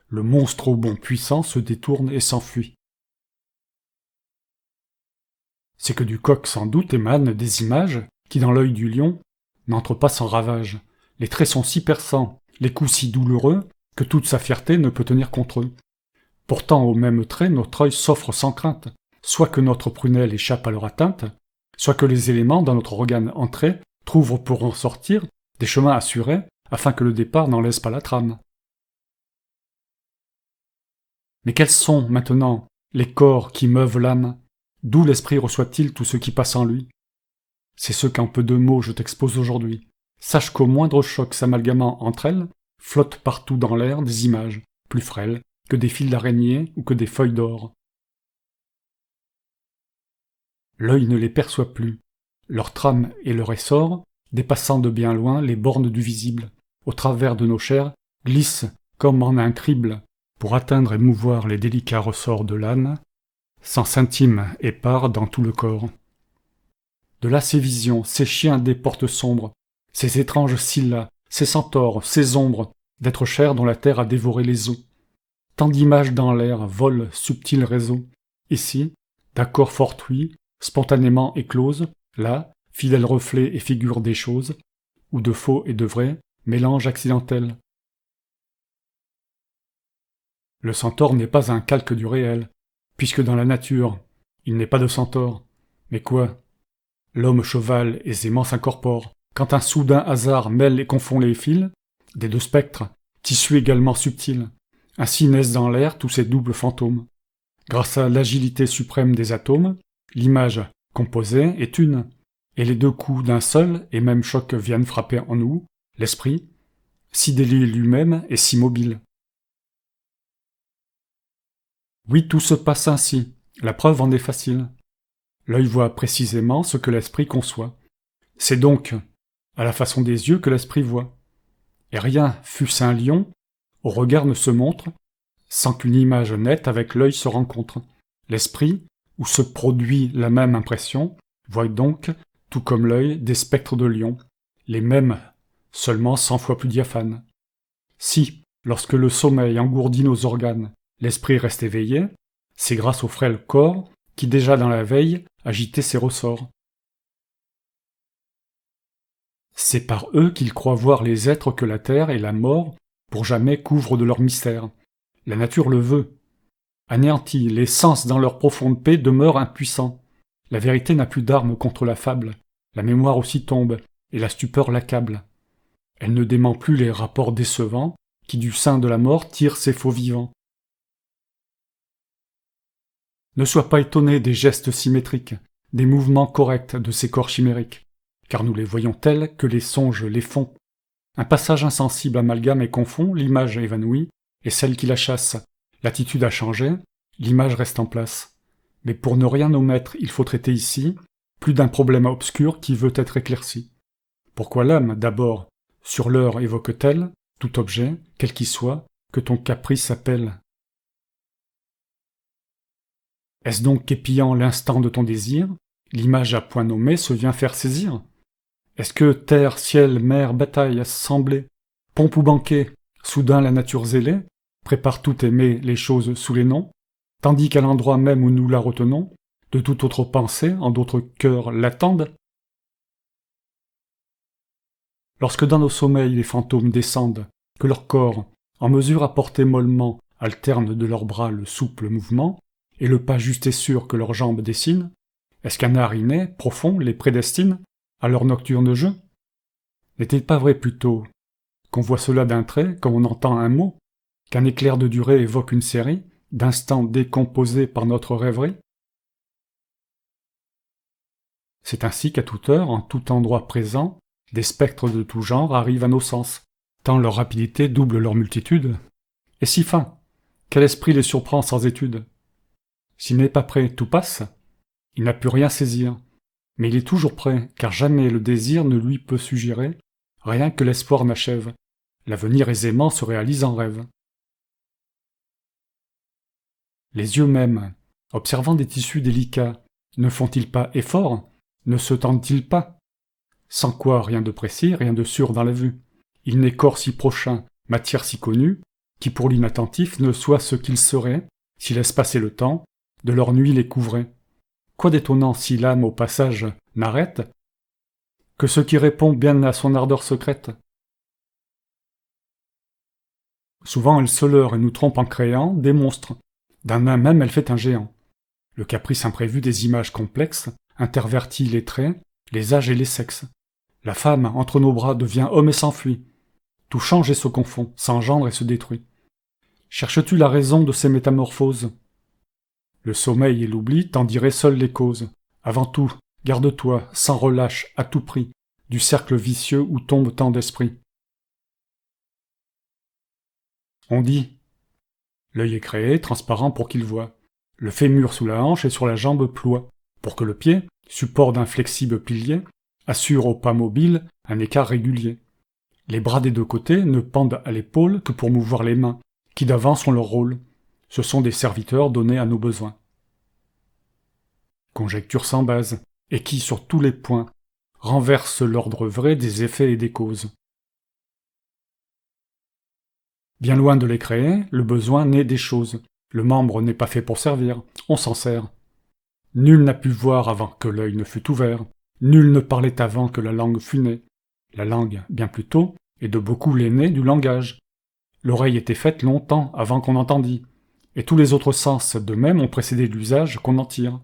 le monstre au bond puissant se détourne et s'enfuit. C'est que du coq sans doute émanent des images qui, dans l'œil du lion, n'entrent pas sans ravage. Les traits sont si perçants, les coups si douloureux, que toute sa fierté ne peut tenir contre eux. Pourtant, au même trait, notre œil s'offre sans crainte, soit que notre prunelle échappe à leur atteinte, soit que les éléments dans notre organe entré trouvent pour en sortir des chemins assurés afin que le départ n'en laisse pas la trame. Mais quels sont, maintenant, les corps qui meuvent l'âme? D'où l'esprit reçoit-il tout ce qui passe en lui? C'est ce qu'en peu de mots je t'expose aujourd'hui. Sache qu'au moindre choc s'amalgamant entre elles, flottent partout dans l'air des images, plus frêles que des fils d'araignée ou que des feuilles d'or. L'œil ne les perçoit plus. Leur trame et leur essor, dépassant de bien loin les bornes du visible, au travers de nos chairs, glissent comme en un crible, pour atteindre et mouvoir les délicats ressorts de l'âne, sens intime et part dans tout le corps. De là ces visions, ces chiens des portes sombres, ces étranges Scylla, ces centaures, ces ombres, d'êtres chers dont la terre a dévoré les os. Tant d'images dans l'air volent subtils réseaux, ici, d'accords fortuits, spontanément écloses, là, fidèles reflets et figures des choses, ou de faux et de vrais, mélange accidentel. Le centaure n'est pas un calque du réel, puisque dans la nature, il n'est pas de centaure. Mais quoi? L'homme cheval aisément s'incorpore, quand un soudain hasard mêle et confond les fils, des deux spectres, tissus également subtils. Ainsi naissent dans l'air tous ces doubles fantômes. Grâce à l'agilité suprême des atomes, l'image composée est une, et les deux coups d'un seul et même choc viennent frapper en nous, l'esprit, si délié lui-même et si mobile. Oui, tout se passe ainsi, la preuve en est facile. L'œil voit précisément ce que l'esprit conçoit. C'est donc à la façon des yeux que l'esprit voit. Et rien, fût-ce un lion, au regard ne se montre, sans qu'une image nette avec l'œil se rencontre. L'esprit, où se produit la même impression, voit donc, tout comme l'œil, des spectres de lion, les mêmes, seulement 100 fois plus diaphanes. Si, lorsque le sommeil engourdit nos organes, l'esprit reste éveillé, c'est grâce au frêle corps qui déjà dans la veille agitait ses ressorts. C'est par eux qu'il croit voir les êtres que la terre et la mort pour jamais couvrent de leur mystère. La nature le veut. Anéantis, les sens dans leur profonde paix demeurent impuissants. La vérité n'a plus d'armes contre la fable. La mémoire aussi tombe, et la stupeur l'accable. Elle ne dément plus les rapports décevants qui du sein de la mort tirent ses faux vivants. Ne sois pas étonné des gestes symétriques, des mouvements corrects de ces corps chimériques, car nous les voyons tels que les songes les font. Un passage insensible amalgame et confond l'image évanouie et celle qui la chasse. L'attitude a changé, l'image reste en place. Mais pour ne rien omettre, il faut traiter ici plus d'un problème obscur qui veut être éclairci. Pourquoi l'âme, d'abord, sur l'heure évoque-t-elle tout objet, quel qu'il soit, que ton caprice appelle? Est-ce donc qu'épiant l'instant de ton désir, l'image à point nommé se vient faire saisir? Est-ce que terre, ciel, mer, bataille, assemblée, pompe ou banquet, soudain la nature zélée, prépare tout aimer les choses sous les noms, tandis qu'à l'endroit même où nous la retenons, de toute autre pensée en d'autres cœurs l'attendent? Lorsque dans nos sommeils les fantômes descendent, que leur corps, en mesure à porter mollement, alterne de leurs bras le souple mouvement, et le pas juste et sûr que leurs jambes dessinent, est-ce qu'un art inné, profond, les prédestine à leur nocturne jeu? N'est-il pas vrai plutôt qu'on voit cela d'un trait comme on entend un mot, qu'un éclair de durée évoque une série d'instants décomposés par notre rêverie? C'est ainsi qu'à toute heure, en tout endroit présent, des spectres de tout genre arrivent à nos sens, tant leur rapidité double leur multitude. Et si fin, quel esprit les surprend sans étude? S'il n'est pas prêt, tout passe. Il n'a pu rien saisir. Mais il est toujours prêt, car jamais le désir ne lui peut suggérer, rien que l'espoir n'achève. L'avenir aisément se réalise en rêve. Les yeux mêmes, observant des tissus délicats, ne font-ils pas effort? Ne se tendent-ils pas? Sans quoi rien de précis, rien de sûr dans la vue. Il n'est corps si prochain, matière si connue, qui pour l'inattentif ne soit ce qu'il serait, s'il laisse passer le temps, de leur nuit les couvrait. Quoi d'étonnant si l'âme au passage n'arrête que ce qui répond bien à son ardeur secrète? Souvent elle se leurre et nous trompe en créant des monstres. D'un nain même elle fait un géant. Le caprice imprévu des images complexes intervertit les traits, les âges et les sexes. La femme, entre nos bras, devient homme et s'enfuit. Tout change et se confond, s'engendre et se détruit. Cherches-tu la raison de ces métamorphoses? Le sommeil et l'oubli t'en diraient seuls les causes. Avant tout, garde-toi, sans relâche, à tout prix, du cercle vicieux où tombe tant d'esprits. On dit. L'œil est créé, transparent pour qu'il voie. Le fémur sous la hanche et sur la jambe ploie, pour que le pied, support d'un flexible pilier, assure au pas mobile un écart régulier. Les bras des deux côtés ne pendent à l'épaule que pour mouvoir les mains, qui d'avance ont leur rôle. Ce sont des serviteurs donnés à nos besoins. Conjecture sans base, et qui, sur tous les points, renverse l'ordre vrai des effets et des causes. Bien loin de les créer, le besoin naît des choses. Le membre n'est pas fait pour servir, on s'en sert. Nul n'a pu voir avant que l'œil ne fût ouvert. Nul ne parlait avant que la langue fût née. La langue, bien plus tôt, est de beaucoup l'aînée du langage. L'oreille était faite longtemps avant qu'on entendît, et tous les autres sens de même ont précédé l'usage qu'on en tire.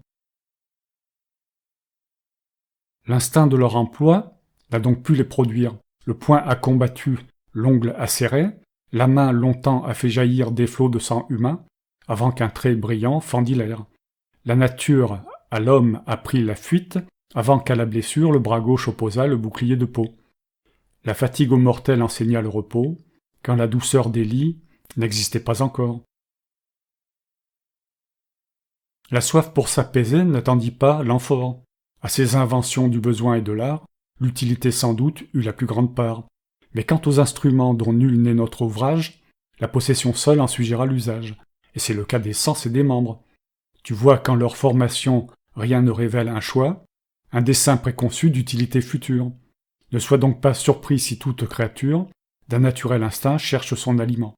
L'instinct de leur emploi n'a donc pu les produire. Le poing a combattu, l'ongle a serré, la main longtemps a fait jaillir des flots de sang humain, avant qu'un trait brillant fendît l'air. La nature à l'homme a pris la fuite, avant qu'à la blessure le bras gauche opposât le bouclier de peau. La fatigue au mortel enseigna le repos, quand la douceur des lits n'existait pas encore. La soif pour s'apaiser n'attendit pas l'amphore. À ces inventions du besoin et de l'art, l'utilité sans doute eut la plus grande part. Mais quant aux instruments dont nul n'est notre ouvrage, la possession seule en suggéra l'usage, et c'est le cas des sens et des membres. Tu vois qu'en leur formation rien ne révèle un choix, un dessein préconçu d'utilité future. Ne sois donc pas surpris si toute créature, d'un naturel instinct, cherche son aliment.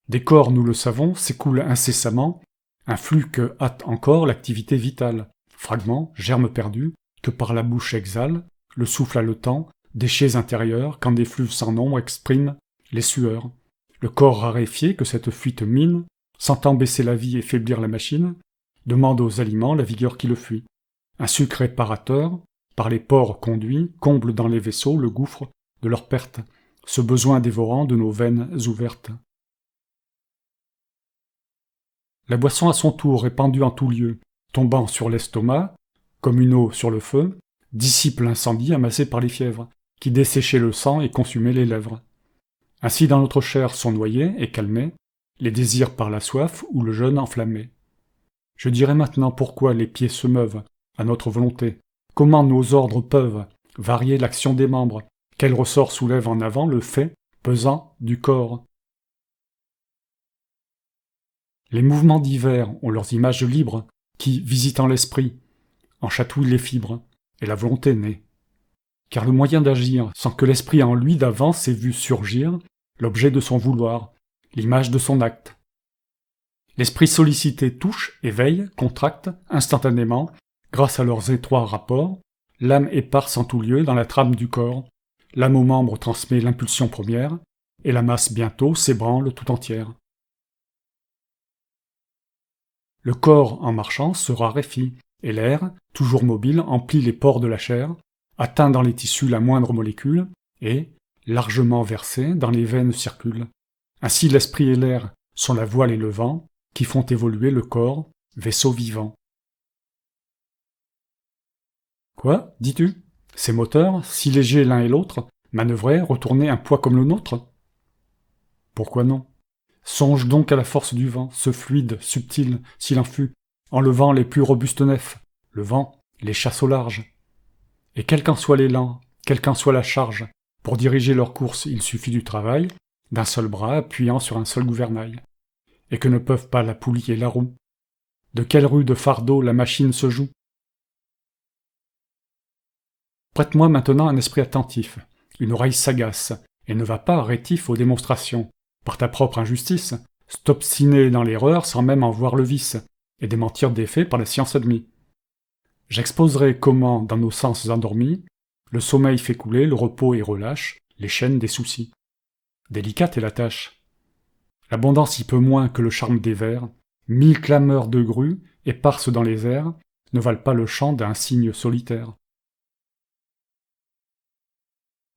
Des corps, nous le savons, s'écoule incessamment, un flux que hâte encore l'activité vitale, fragments, germes perdus, que par la bouche exhale, le souffle haletant, déchets intérieurs, quand des flux sans nombre expriment les sueurs. Le corps raréfié que cette fuite mine, sentant baisser la vie et faiblir la machine, demande aux aliments la vigueur qui le fuit. Un sucre réparateur, par les pores conduit, comble dans les vaisseaux le gouffre de leur perte, ce besoin dévorant de nos veines ouvertes. La boisson à son tour répandue en tout lieu, tombant sur l'estomac, comme une eau sur le feu, dissipe l'incendie amassé par les fièvres, qui desséchaient le sang et consumaient les lèvres. Ainsi dans notre chair sont noyés et calmés les désirs par la soif ou le jeûne enflammé. Je dirai maintenant pourquoi les pieds se meuvent à notre volonté, comment nos ordres peuvent varier l'action des membres, quel ressort soulève en avant le fait pesant du corps. Les mouvements divers ont leurs images libres, qui, visitant l'esprit, en chatouillent les fibres, et la volonté naît. Car le moyen d'agir, sans que l'esprit en lui d'avance ait vu surgir l'objet de son vouloir, l'image de son acte. L'esprit sollicité touche, éveille, contracte, instantanément, grâce à leurs étroits rapports, l'âme éparse en tout lieu dans la trame du corps, l'âme aux membres transmet l'impulsion première, et la masse bientôt s'ébranle tout entière. Le corps, en marchant, se raréfie, et l'air, toujours mobile, emplit les pores de la chair, atteint dans les tissus la moindre molécule, et, largement versé, dans les veines circule. Ainsi l'esprit et l'air sont la voile et le vent, qui font évoluer le corps, vaisseau vivant. Quoi, dis-tu? Ces moteurs, si légers l'un et l'autre, manœuvrer, retourner un poids comme le nôtre? Pourquoi non? Songe donc à la force du vent, ce fluide, subtil, s'il en fut, enlevant les plus robustes nefs. Le vent les chasse au large. Et quel qu'en soit l'élan, quelle qu'en soit la charge, pour diriger leur course, il suffit du travail, d'un seul bras appuyant sur un seul gouvernail. Et que ne peuvent pas la poulie et la roue? De quelle rude fardeau la machine se joue? Prête-moi maintenant un esprit attentif, une oreille sagace, et ne va pas rétif aux démonstrations, par ta propre injustice, t'obstiner dans l'erreur sans même en voir le vice, et démentir des faits par la science admise. J'exposerai comment, dans nos sens endormis, le sommeil fait couler, le repos et relâche les chaînes des soucis. Délicate est la tâche. L'abondance y peut moins que le charme des vers, 1000 clameurs de grues, éparses dans les airs, ne valent pas le chant d'un cygne solitaire.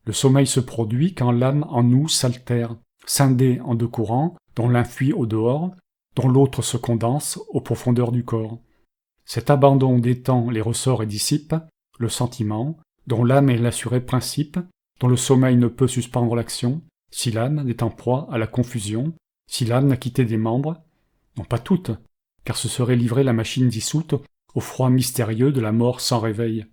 Le sommeil se produit quand l'âme en nous s'altère, scindée en deux courants, dont l'un fuit au dehors, dont l'autre se condense aux profondeurs du corps. Cet abandon détend les ressorts et dissipe le sentiment, dont l'âme est l'assuré principe, dont le sommeil ne peut suspendre l'action, si l'âme n'est en proie à la confusion, si l'âme n'a quitté des membres, non pas toutes, car ce serait livrer la machine dissoute au froid mystérieux de la mort sans réveil.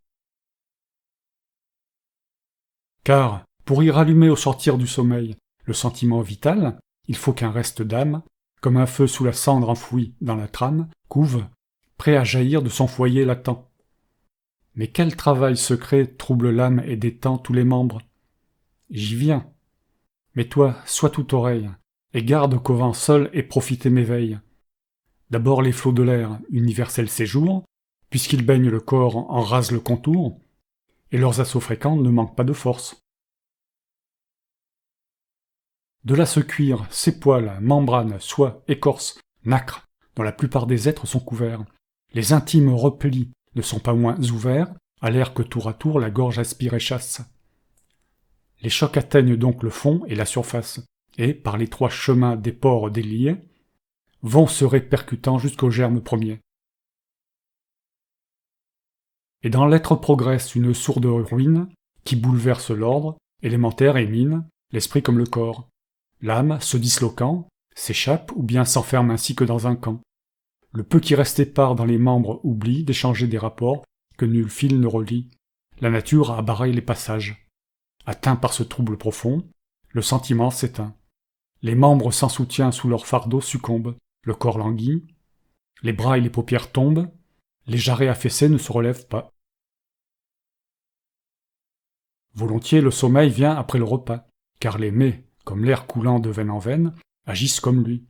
Car, pour y rallumer au sortir du sommeil le sentiment vital, il faut qu'un reste d'âme, comme un feu sous la cendre enfoui dans la trame, couve, prêt à jaillir de son foyer latent. Mais quel travail secret trouble l'âme et détend tous les membres? J'y viens. Mais toi, sois tout oreille, et garde qu'au vent seul ait profité mes veilles. D'abord les flots de l'air, universel séjour, puisqu'ils baignent le corps, en rasent le contour, et leurs assauts fréquents ne manquent pas de force. De là ce cuir, ces poils, membranes, soie, écorce, nacre, dont la plupart des êtres sont couverts. Les intimes replis ne sont pas moins ouverts à l'air que tour à tour la gorge aspire et chasse. Les chocs atteignent donc le fond et la surface, et, par les trois chemins des pores déliés, vont se répercutant jusqu'aux germes premiers. Et dans l'être progresse une sourde ruine qui bouleverse l'ordre, élémentaire et mine, l'esprit comme le corps. L'âme, se disloquant, s'échappe ou bien s'enferme ainsi que dans un camp. Le peu qui reste épars dans les membres oublie d'échanger des rapports que nul fil ne relie. La nature a barré les passages. Atteint par ce trouble profond, le sentiment s'éteint. Les membres sans soutien sous leur fardeau succombent, le corps languit, les bras et les paupières tombent, les jarrets affaissés ne se relèvent pas. Volontiers le sommeil vient après le repas, car les mets, comme l'air coulant de veine en veine, agissent comme lui.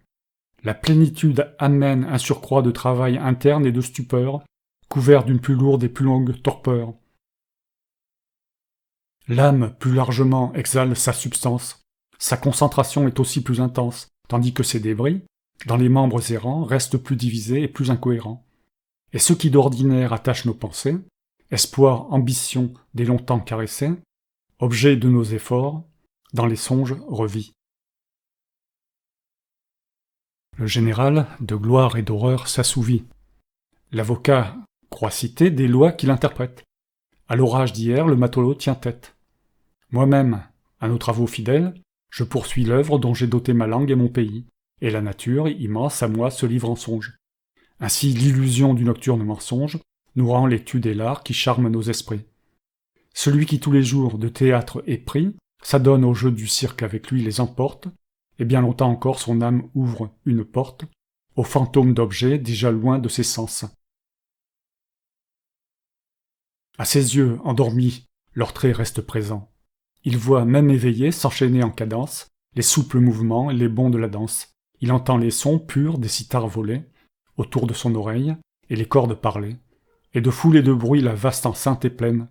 La plénitude amène un surcroît de travail interne et de stupeur, couvert d'une plus lourde et plus longue torpeur. L'âme, plus largement, exhale sa substance. Sa concentration est aussi plus intense, tandis que ses débris, dans les membres errants, restent plus divisés et plus incohérents. Et ce qui d'ordinaire attache nos pensées, espoir, ambition des longtemps caressés, objet de nos efforts, dans les songes revit. Le général, de gloire et d'horreur, s'assouvit. L'avocat croit citer des lois qu'il interprète. À l'orage d'hier, le matelot tient tête. Moi-même, à nos travaux fidèles, je poursuis l'œuvre dont j'ai doté ma langue et mon pays, et la nature, immense à moi, se livre en songe. Ainsi l'illusion du nocturne mensonge nous rend l'étude et l'art qui charment nos esprits. Celui qui tous les jours de théâtre est pris, s'adonne au jeu du cirque avec lui les emporte, et bien longtemps encore son âme ouvre une porte aux fantômes d'objets déjà loin de ses sens. À ses yeux, endormis, leurs traits restent présents. Il voit, même éveillé, s'enchaîner en cadence, les souples mouvements et les bonds de la danse. Il entend les sons purs des cithars voler autour de son oreille, et les cordes parler, et de foule et de bruit la vaste enceinte est pleine,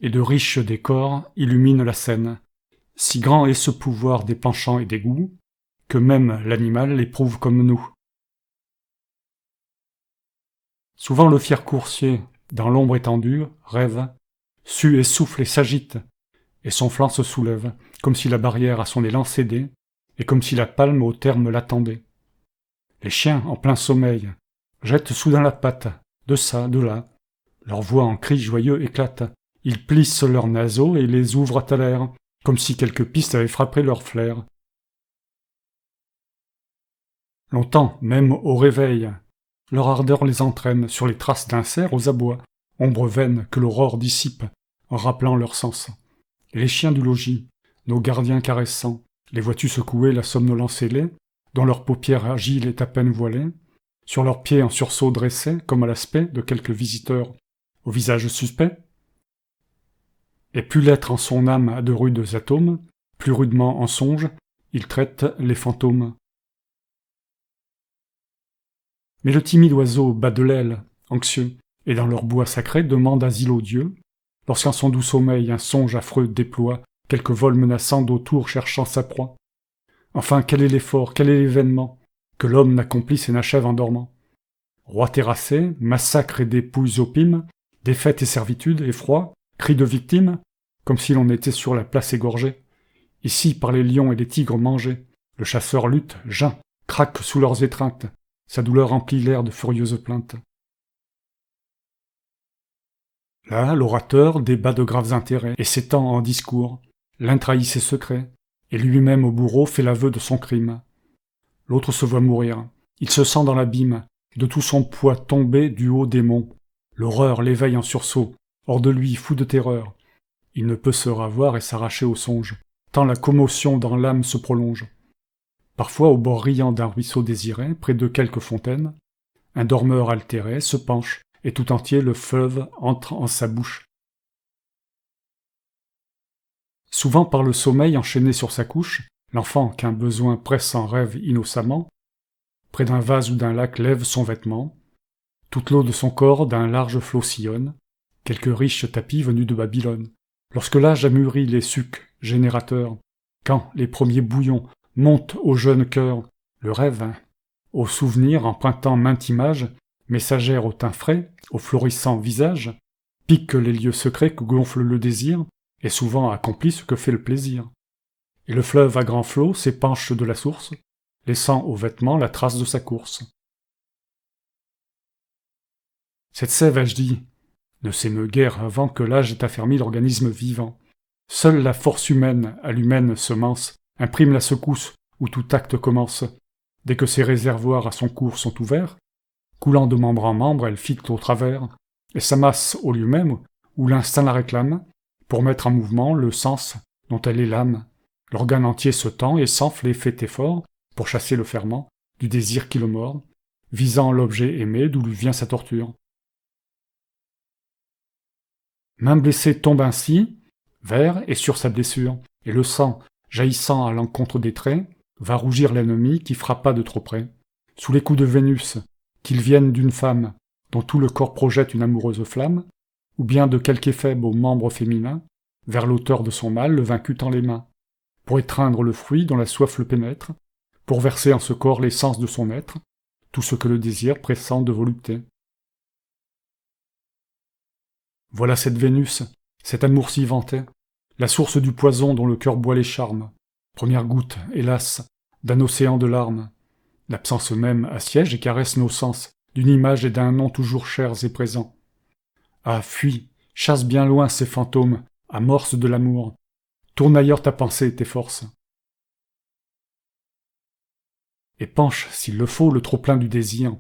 et de riches décors illuminent la scène. Si grand est ce pouvoir des penchants et des goûts, que même l'animal l'éprouve comme nous. Souvent le fier coursier, dans l'ombre étendue, rêve, sue et souffle et s'agite, et son flanc se soulève, comme si la barrière à son élan cédait, et comme si la palme au terme l'attendait. Les chiens, en plein sommeil, jettent soudain la patte, de ça, de là. Leur voix en cri joyeux éclate, Ils plissent leurs naseaux et les ouvrent à l'air, comme si quelques pistes avaient frappé leur flair. Longtemps, même au réveil, leur ardeur les entraîne sur les traces d'un cerf aux abois, ombre vaine que l'aurore dissipe en rappelant leur sens. Et les chiens du logis, nos gardiens caressants, les vois-tu secouer la somnolence ailée, dont leur paupière agile est à peine voilée, sur leurs pieds en sursaut dressés, comme à l'aspect de quelques visiteurs au visage suspect? Et plus l'être en son âme a de rudes atomes, plus rudement en songe, il traite les fantômes. Mais le timide oiseau bat de l'aile, anxieux, et dans leur bois sacré demande asile aux dieux, lorsqu'en son doux sommeil un songe affreux déploie quelques vols menaçants d'autour cherchant sa proie. Enfin, quel est l'effort, quel est l'événement que l'homme n'accomplisse et n'achève en dormant? Roi terrassé, massacre et dépouilles opimes, défaite et servitude, effroi, cris de victimes, comme si l'on était sur la place égorgée. Ici, par les lions et les tigres mangés, le chasseur lutte, geint, craque sous leurs étreintes, sa douleur remplit l'air de furieuses plaintes. Là, l'orateur débat de graves intérêts et s'étend en discours. L'un trahit ses secrets, et lui-même au bourreau fait l'aveu de son crime. L'autre se voit mourir. Il se sent dans l'abîme, de tout son poids tombé du haut des monts. L'horreur l'éveille en sursaut, hors de lui, fou de terreur. Il ne peut se ravoir et s'arracher au songe, tant la commotion dans l'âme se prolonge. Parfois, au bord riant d'un ruisseau désiré, près de quelques fontaines, un dormeur altéré se penche, et tout entier le fleuve entre en sa bouche. Souvent par le sommeil enchaîné sur sa couche, l'enfant qu'un besoin pressant rêve innocemment, près d'un vase ou d'un lac lève son vêtement, toute l'eau de son corps d'un large flot sillonne, quelque riche tapis venu de Babylone. Lorsque l'âge a mûri les sucs générateurs, quand les premiers bouillons montent au jeune cœur, le rêve, au souvenir empruntant mainte image, messagère au teint frais, au florissant visage, pique les lieux secrets que gonfle le désir, et souvent accomplit ce que fait le plaisir. Et le fleuve à grand flot s'épanche de la source, laissant aux vêtements la trace de sa course. Cette sève, ai-je dit, ne s'émeut guère avant que l'âge ait affermi l'organisme vivant. Seule la force humaine, à l'humaine semence, imprime la secousse où tout acte commence. Dès que ses réservoirs à son cours sont ouverts, coulant de membre en membre, elle filtre au travers, et s'amasse au lieu même où l'instinct la réclame, pour mettre en mouvement le sens dont elle est l'âme. L'organe entier se tend et s'enfle et fait effort pour chasser le ferment du désir qui le mord, visant l'objet aimé d'où lui vient sa torture. Main blessée tombe ainsi, vers et sur sa blessure, et le sang, jaillissant à l'encontre des traits, va rougir l'ennemi qui frappa de trop près. Sous les coups de Vénus, qu'ils viennent d'une femme dont tout le corps projette une amoureuse flamme, ou bien de quelque éphèbe aux membres féminins, vers l'auteur de son mal le vaincu tend les mains, pour étreindre le fruit dont la soif le pénètre, pour verser en ce corps l'essence de son être, tout ce que le désir pressent de volupté. Voilà cette Vénus, cet amour si vanté, la source du poison dont le cœur boit les charmes, première goutte, hélas, d'un océan de larmes. L'absence même assiège et caresse nos sens, d'une image et d'un nom toujours chers et présents. Ah, fuis, chasse bien loin ces fantômes, amorce de l'amour, tourne ailleurs ta pensée et tes forces. Et penche, s'il le faut, le trop-plein du désir.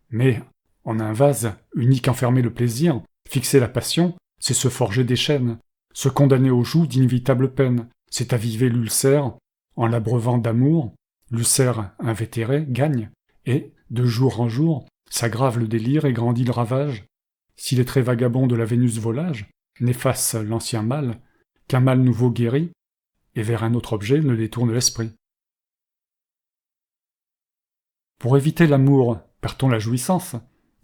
Mais, en un vase, unique enfermer le plaisir, fixer la passion, c'est se forger des chaînes, se condamner au joug d'inévitables peines, c'est aviver l'ulcère, en l'abreuvant d'amour, l'ulcère invétéré gagne, et, de jour en jour, s'aggrave le délire et grandit le ravage. Si les traits vagabonds de la Vénus volage n'effacent l'ancien mal, qu'un mal nouveau guérit, et vers un autre objet ne détourne l'esprit. Pour éviter l'amour, perd-on la jouissance?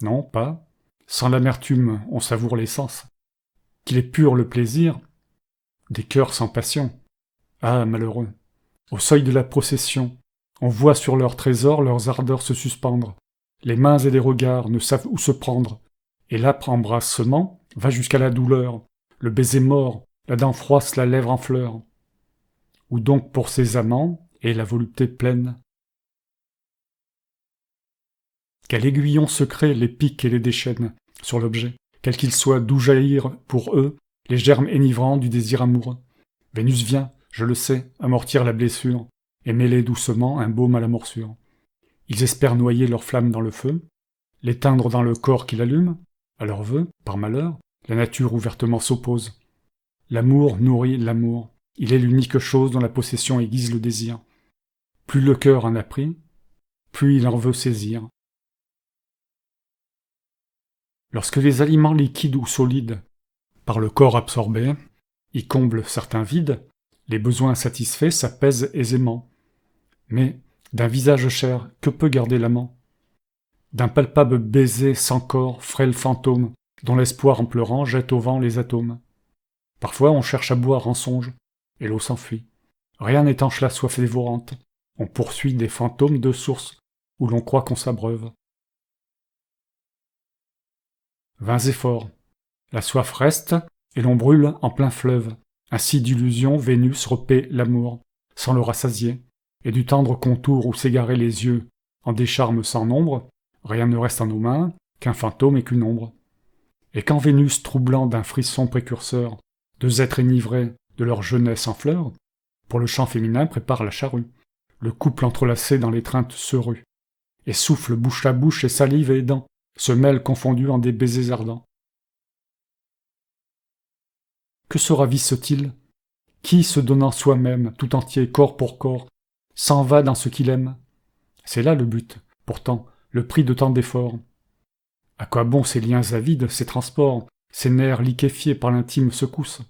Non, pas. Sans l'amertume, on savoure l'essence. Qu'il est pur le plaisir, des cœurs sans passion. Ah, malheureux! Au seuil de la procession, on voit sur leurs trésors leurs ardeurs se suspendre. Les mains et les regards ne savent où se prendre, et l'âpre embrassement va jusqu'à la douleur, le baiser mord, la dent froisse la lèvre en fleurs. Ou donc pour ces amants est la volupté pleine. Quel aiguillon secret les pique et les déchaîne sur l'objet, quel qu'il soit d'où jaillir pour eux les germes enivrants du désir amoureux. Vénus vient, je le sais, amortir la blessure, et mêler doucement un baume à la morsure. Ils espèrent noyer leur flamme dans le feu, l'éteindre dans le corps qui l'allume. À leur vœu, par malheur, la nature ouvertement s'oppose. L'amour nourrit l'amour, il est l'unique chose dont la possession aiguise le désir. Plus le cœur en a pris, plus il en veut saisir. Lorsque les aliments liquides ou solides, par le corps absorbés, y comblent certains vides, les besoins satisfaits s'apaisent aisément. Mais, d'un visage cher, que peut garder l'amant? D'un palpable baiser sans corps, frêle fantôme, dont l'espoir en pleurant jette au vent les atomes. Parfois on cherche à boire en songe, et l'eau s'enfuit. Rien n'étanche la soif dévorante. On poursuit des fantômes de sources où l'on croit qu'on s'abreuve. Vains efforts. La soif reste, et l'on brûle en plein fleuve. Ainsi d'illusions Vénus repaît l'amour, sans le rassasier, et du tendre contour où s'égaraient les yeux, en des charmes sans nombre, rien ne reste en nos mains qu'un fantôme et qu'une ombre. Et quand Vénus, troublant d'un frisson précurseur, deux êtres enivrés de leur jeunesse en fleurs, pour le chant féminin prépare la charrue, le couple entrelacé dans l'étreinte se rue, et souffle bouche à bouche et salive et dents, se mêlent confondus en des baisers ardents. Que se ravisse-t-il? Qui, se donnant soi-même, tout entier, corps pour corps, s'en va dans ce qu'il aime? C'est là le but, pourtant, le prix de tant d'efforts. À quoi bon ces liens avides, ces transports, ces nerfs liquéfiés par l'intime secousse?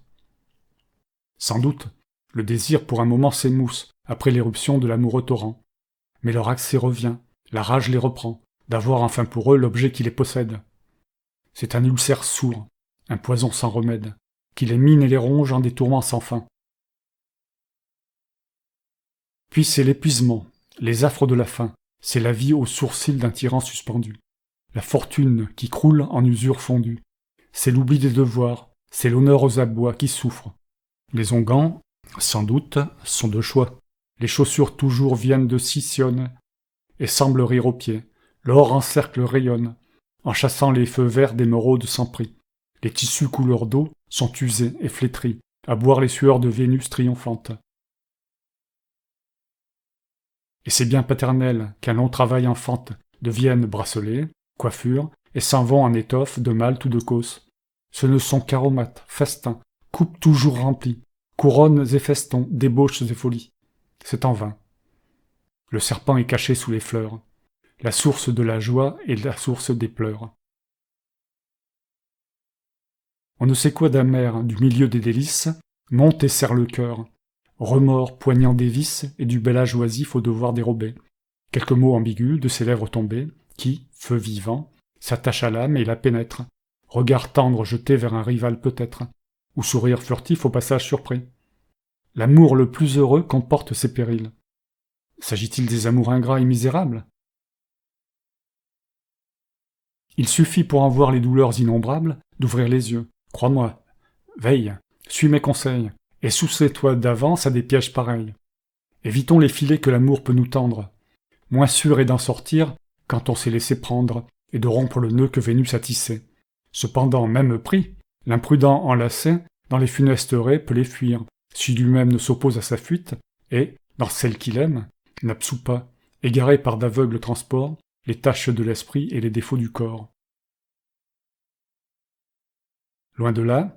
Sans doute, le désir pour un moment s'émousse, après l'éruption de l'amoureux torrent. Mais leur accès revient, la rage les reprend, d'avoir enfin pour eux l'objet qui les possède. C'est un ulcère sourd, un poison sans remède, qui les mine et les ronge en des tourments sans fin. Puis c'est l'épuisement, les affres de la faim, c'est la vie aux sourcils d'un tyran suspendu, la fortune qui croule en usure fondue, c'est l'oubli des devoirs, c'est l'honneur aux abois qui souffrent. Les onguents, sans doute, sont de choix, les chaussures toujours viennent de Sicyone, et semblent rire aux pieds, l'or en cercle rayonne, en chassant les feux verts d'émeraude sans prix. Les tissus couleur d'eau sont usés et flétris, à boire les sueurs de Vénus triomphante. Et c'est bien paternel qu'un long travail enfante devienne bracelet, coiffure, et s'en vont en étoffe de malte ou de causse. Ce ne sont qu'aromates, festins, coupes toujours remplies, couronnes et festons, débauches et folies. C'est en vain. Le serpent est caché sous les fleurs. La source de la joie est la source des pleurs. On ne sait quoi d'amer du milieu des délices, monte et serre le cœur. Remords poignant des vices et du bel âge oisif au devoir dérobé. Quelques mots ambigus de ses lèvres tombées, qui, feu vivant, s'attachent à l'âme et la pénètrent. Regard tendre jeté vers un rival peut-être, ou sourire furtif au passage surpris. L'amour le plus heureux comporte ses périls. S'agit-il des amours ingrats et misérables? Il suffit pour en voir les douleurs innombrables d'ouvrir les yeux. Crois-moi, veille, suis mes conseils, et soucie-toi d'avance à des pièges pareils. Évitons les filets que l'amour peut nous tendre. Moins sûr est d'en sortir quand on s'est laissé prendre, et de rompre le nœud que Vénus a tissé. Cependant, même pris, l'imprudent enlacé, dans les funestes raies, peut les fuir, si lui-même ne s'oppose à sa fuite, et, dans celle qu'il aime, n'absout pas, égaré par d'aveugles transports, les taches de l'esprit et les défauts du corps. Loin de là,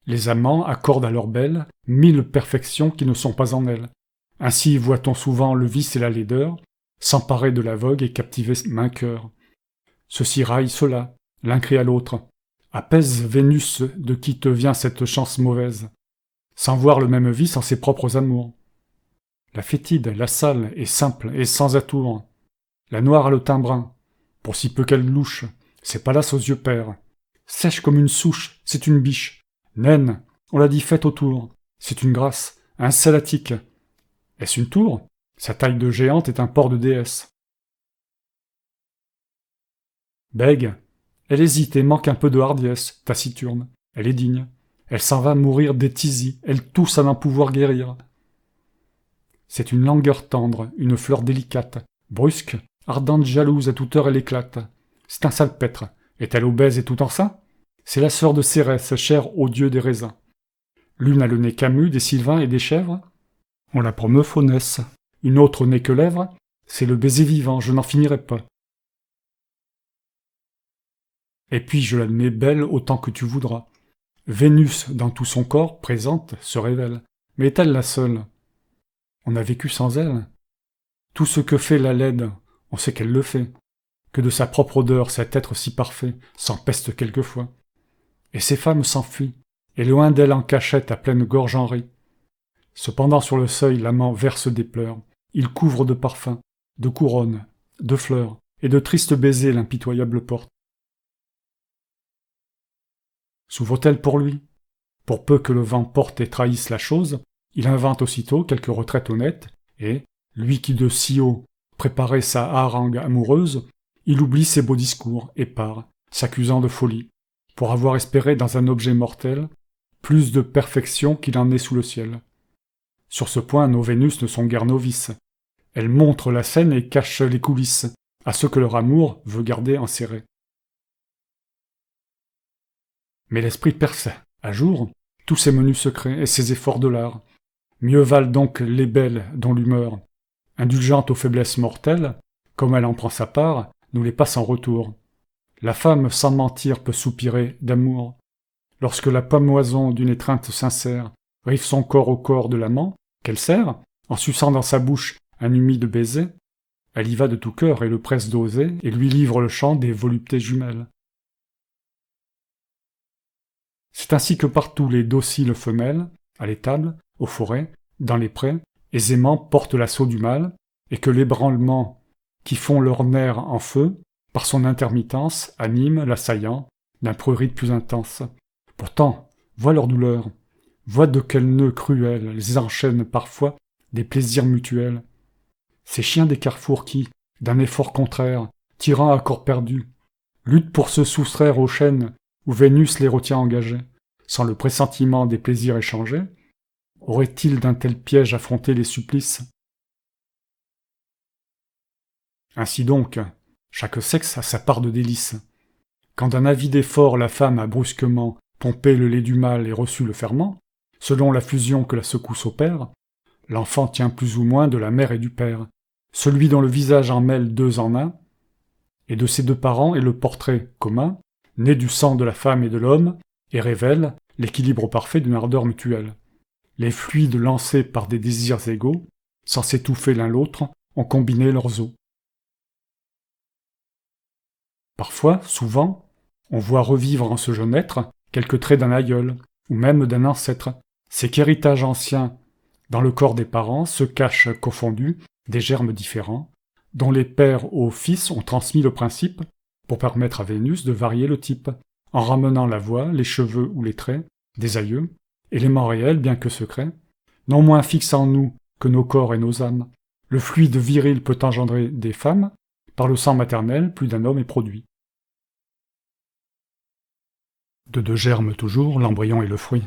les amants accordent à leur belle 1000 perfections qui ne sont pas en elles. Ainsi voit-on souvent le vice et la laideur s'emparer de la vogue et captiver maint cœur. Ceci raille cela, l'un crie à l'autre. Apaise Vénus de qui te vient cette chance mauvaise, sans voir le même vice en ses propres amours. La fétide, la sale, est simple et sans atour. La noire a le teint brun, pour si peu qu'elle louche, c'est Pallas aux yeux pères. Sèche comme une souche, c'est une biche. Naine, on l'a dit faite autour, c'est une grâce, un sel attique. Est-ce une tour? Sa taille de géante est un port de déesse. Bègue, elle hésite et manque un peu de hardiesse, taciturne. Elle est digne. Elle s'en va mourir d'étisie, elle tousse à n'en pouvoir guérir. C'est une langueur tendre, une fleur délicate, brusque, ardente, jalouse, à toute heure elle éclate. C'est un salpêtre. Est-elle obèse et tout en sein? C'est la sœur de Cérès, chère au dieu des raisins. L'une a le nez camus des sylvains et des chèvres. On la promeut faunesse. Une autre au nez que lèvres. C'est le baiser vivant, je n'en finirai pas. Et puis je l'admets belle autant que tu voudras. Vénus, dans tout son corps, présente, se révèle. Mais est-elle la seule? On a vécu sans elle. Tout ce que fait la laide, on sait qu'elle le fait. Que de sa propre odeur, cet être si parfait, s'empeste quelquefois. Et ces femmes s'enfuient, et loin d'elle en cachette à pleine gorge en rit. Cependant sur le seuil l'amant verse des pleurs, il couvre de parfums, de couronnes, de fleurs, et de tristes baisers l'impitoyable porte. S'ouvre-t-elle pour lui? Pour peu que le vent porte et trahisse la chose, il invente aussitôt quelque retraite honnête, et, lui qui de si haut préparait sa harangue amoureuse, il oublie ses beaux discours et part, s'accusant de folie, pour avoir espéré dans un objet mortel plus de perfection qu'il en est sous le ciel. Sur ce point, nos Vénus ne sont guère novices. Elles montrent la scène et cachent les coulisses à ceux que leur amour veut garder enserrés. Mais l'esprit perce, à jour, tous ces menus secrets et ces efforts de l'art. Mieux valent donc les belles dont l'humeur, indulgente aux faiblesses mortelles, comme elle en prend sa part, nous les passe en retour. La femme, sans mentir, peut soupirer d'amour. Lorsque la pâmoison d'une étreinte sincère rive son corps au corps de l'amant, qu'elle serre, en suçant dans sa bouche un humide baiser, elle y va de tout cœur et le presse d'oser, et lui livre le chant des voluptés jumelles. C'est ainsi que partout les dociles femelles, à l'étable, aux forêts, dans les prés, aisément portent l'assaut du mal, et que l'ébranlement qui font leurs nerfs en feu, par son intermittence, anime l'assaillant d'un prurit plus intense. Pourtant, vois leur douleur, vois de quels nœuds cruels les enchaînent parfois des plaisirs mutuels. Ces chiens des carrefours qui, d'un effort contraire, tirant à corps perdu, luttent pour se soustraire aux chaînes où Vénus les retient engagés, sans le pressentiment des plaisirs échangés, auraient-ils d'un tel piège affronté les supplices? Ainsi donc, chaque sexe a sa part de délices. Quand d'un avide effort la femme a brusquement pompé le lait du mâle et reçu le ferment, selon la fusion que la secousse opère, l'enfant tient plus ou moins de la mère et du père, celui dont le visage en mêle deux en un, et de ces deux parents est le portrait commun, né du sang de la femme et de l'homme, et révèle l'équilibre parfait d'une ardeur mutuelle. Les fluides lancés par des désirs égaux, sans s'étouffer l'un l'autre, ont combiné leurs os. Parfois, souvent, on voit revivre en ce jeune être quelques traits d'un aïeul, ou même d'un ancêtre. C'est qu'héritage ancien, dans le corps des parents, se cachent confondus des germes différents, dont les pères aux fils ont transmis le principe, pour permettre à Vénus de varier le type, en ramenant la voix, les cheveux ou les traits des aïeux, éléments réels bien que secrets, non moins fixes en nous que nos corps et nos âmes. Le fluide viril peut engendrer des femmes, par le sang maternel plus d'un homme est produit. De deux germes toujours, l'embryon et le fruit.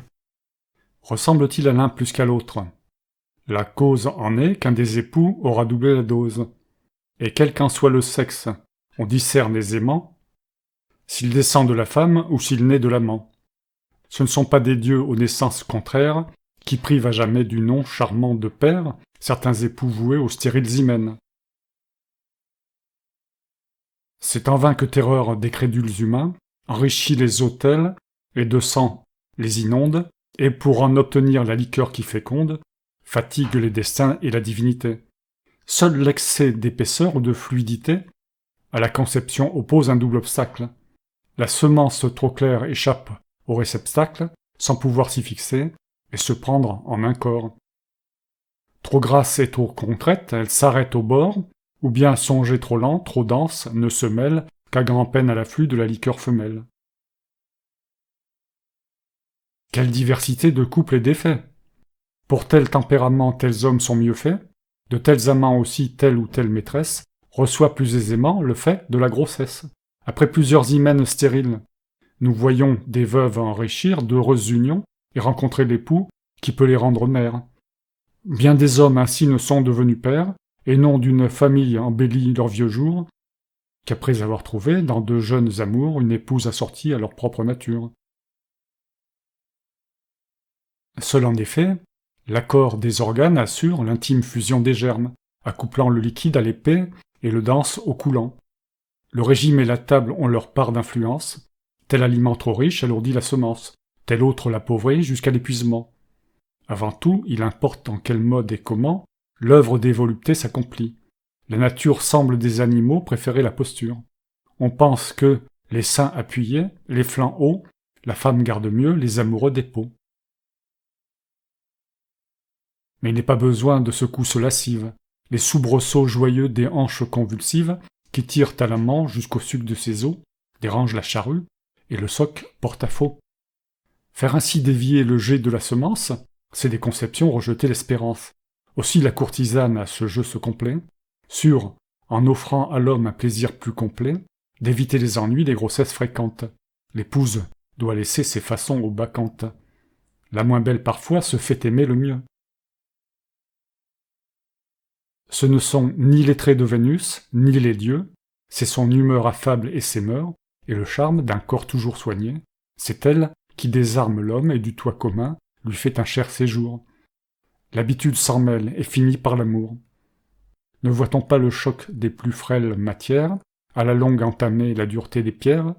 Ressemble-t-il à l'un plus qu'à l'autre? La cause en est qu'un des époux aura doublé la dose. Et quel qu'en soit le sexe, on discerne aisément s'il descend de la femme ou s'il naît de l'amant. Ce ne sont pas des dieux aux naissances contraires qui privent à jamais du nom charmant de père certains époux voués aux stériles hymens. C'est en vain que terreur des crédules humains enrichit les autels et de sang les inonde, et pour en obtenir la liqueur qui féconde, fatigue les destins et la divinité. Seul l'excès d'épaisseur ou de fluidité à la conception oppose un double obstacle. La semence trop claire échappe au réceptacle sans pouvoir s'y fixer et se prendre en un corps. Trop grasse et trop contraite, elle s'arrête au bord, ou bien songée trop lent, trop dense, ne se mêle qu'à grand-peine à l'afflux de la liqueur femelle. Quelle diversité de couples et d'effets! Pour tel tempérament, tels hommes sont mieux faits, de tels amants aussi telle ou telle maîtresse reçoit plus aisément le fait de la grossesse. Après plusieurs hymens stériles, nous voyons des veuves enrichir d'heureuses unions et rencontrer l'époux qui peut les rendre mères. Bien des hommes ainsi ne sont devenus pères, et non d'une famille embellie leurs vieux jours, qu'après avoir trouvé, dans deux jeunes amours, une épouse assortie à leur propre nature. Seul en effet, l'accord des organes assure l'intime fusion des germes, accouplant le liquide à l'épais et le dense au coulant. Le régime et la table ont leur part d'influence, tel aliment trop riche alourdit la semence, tel autre l'appauvrit jusqu'à l'épuisement. Avant tout, il importe en quel mode et comment l'œuvre des voluptés s'accomplit. La nature semble des animaux préférer la posture. On pense que, les seins appuyés, les flancs hauts, la femme garde mieux les amoureux des peaux. Mais il n'est pas besoin de secousses lascives, les soubresauts joyeux des hanches convulsives qui tirent à l'amant jusqu'au suc de ses os, dérangent la charrue, et le soc porte à faux. Faire ainsi dévier le jet de la semence, c'est des conceptions rejeter l'espérance. Aussi la courtisane à ce jeu se complaît, sûre, en offrant à l'homme un plaisir plus complet, d'éviter les ennuis des grossesses fréquentes. L'épouse doit laisser ses façons aux bacchantes. La moins belle parfois se fait aimer le mieux. Ce ne sont ni les traits de Vénus, ni les dieux, c'est son humeur affable et ses mœurs, et le charme d'un corps toujours soigné, c'est elle qui désarme l'homme et du toit commun lui fait un cher séjour. L'habitude s'en mêle et finit par l'amour. Ne voit-on pas le choc des plus frêles matières, à la longue entamer la dureté des pierres,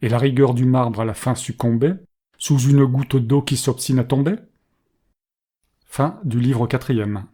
et la rigueur du marbre à la fin succomber, sous une goutte d'eau qui s'obstine à tomber ? Fin du livre 4e.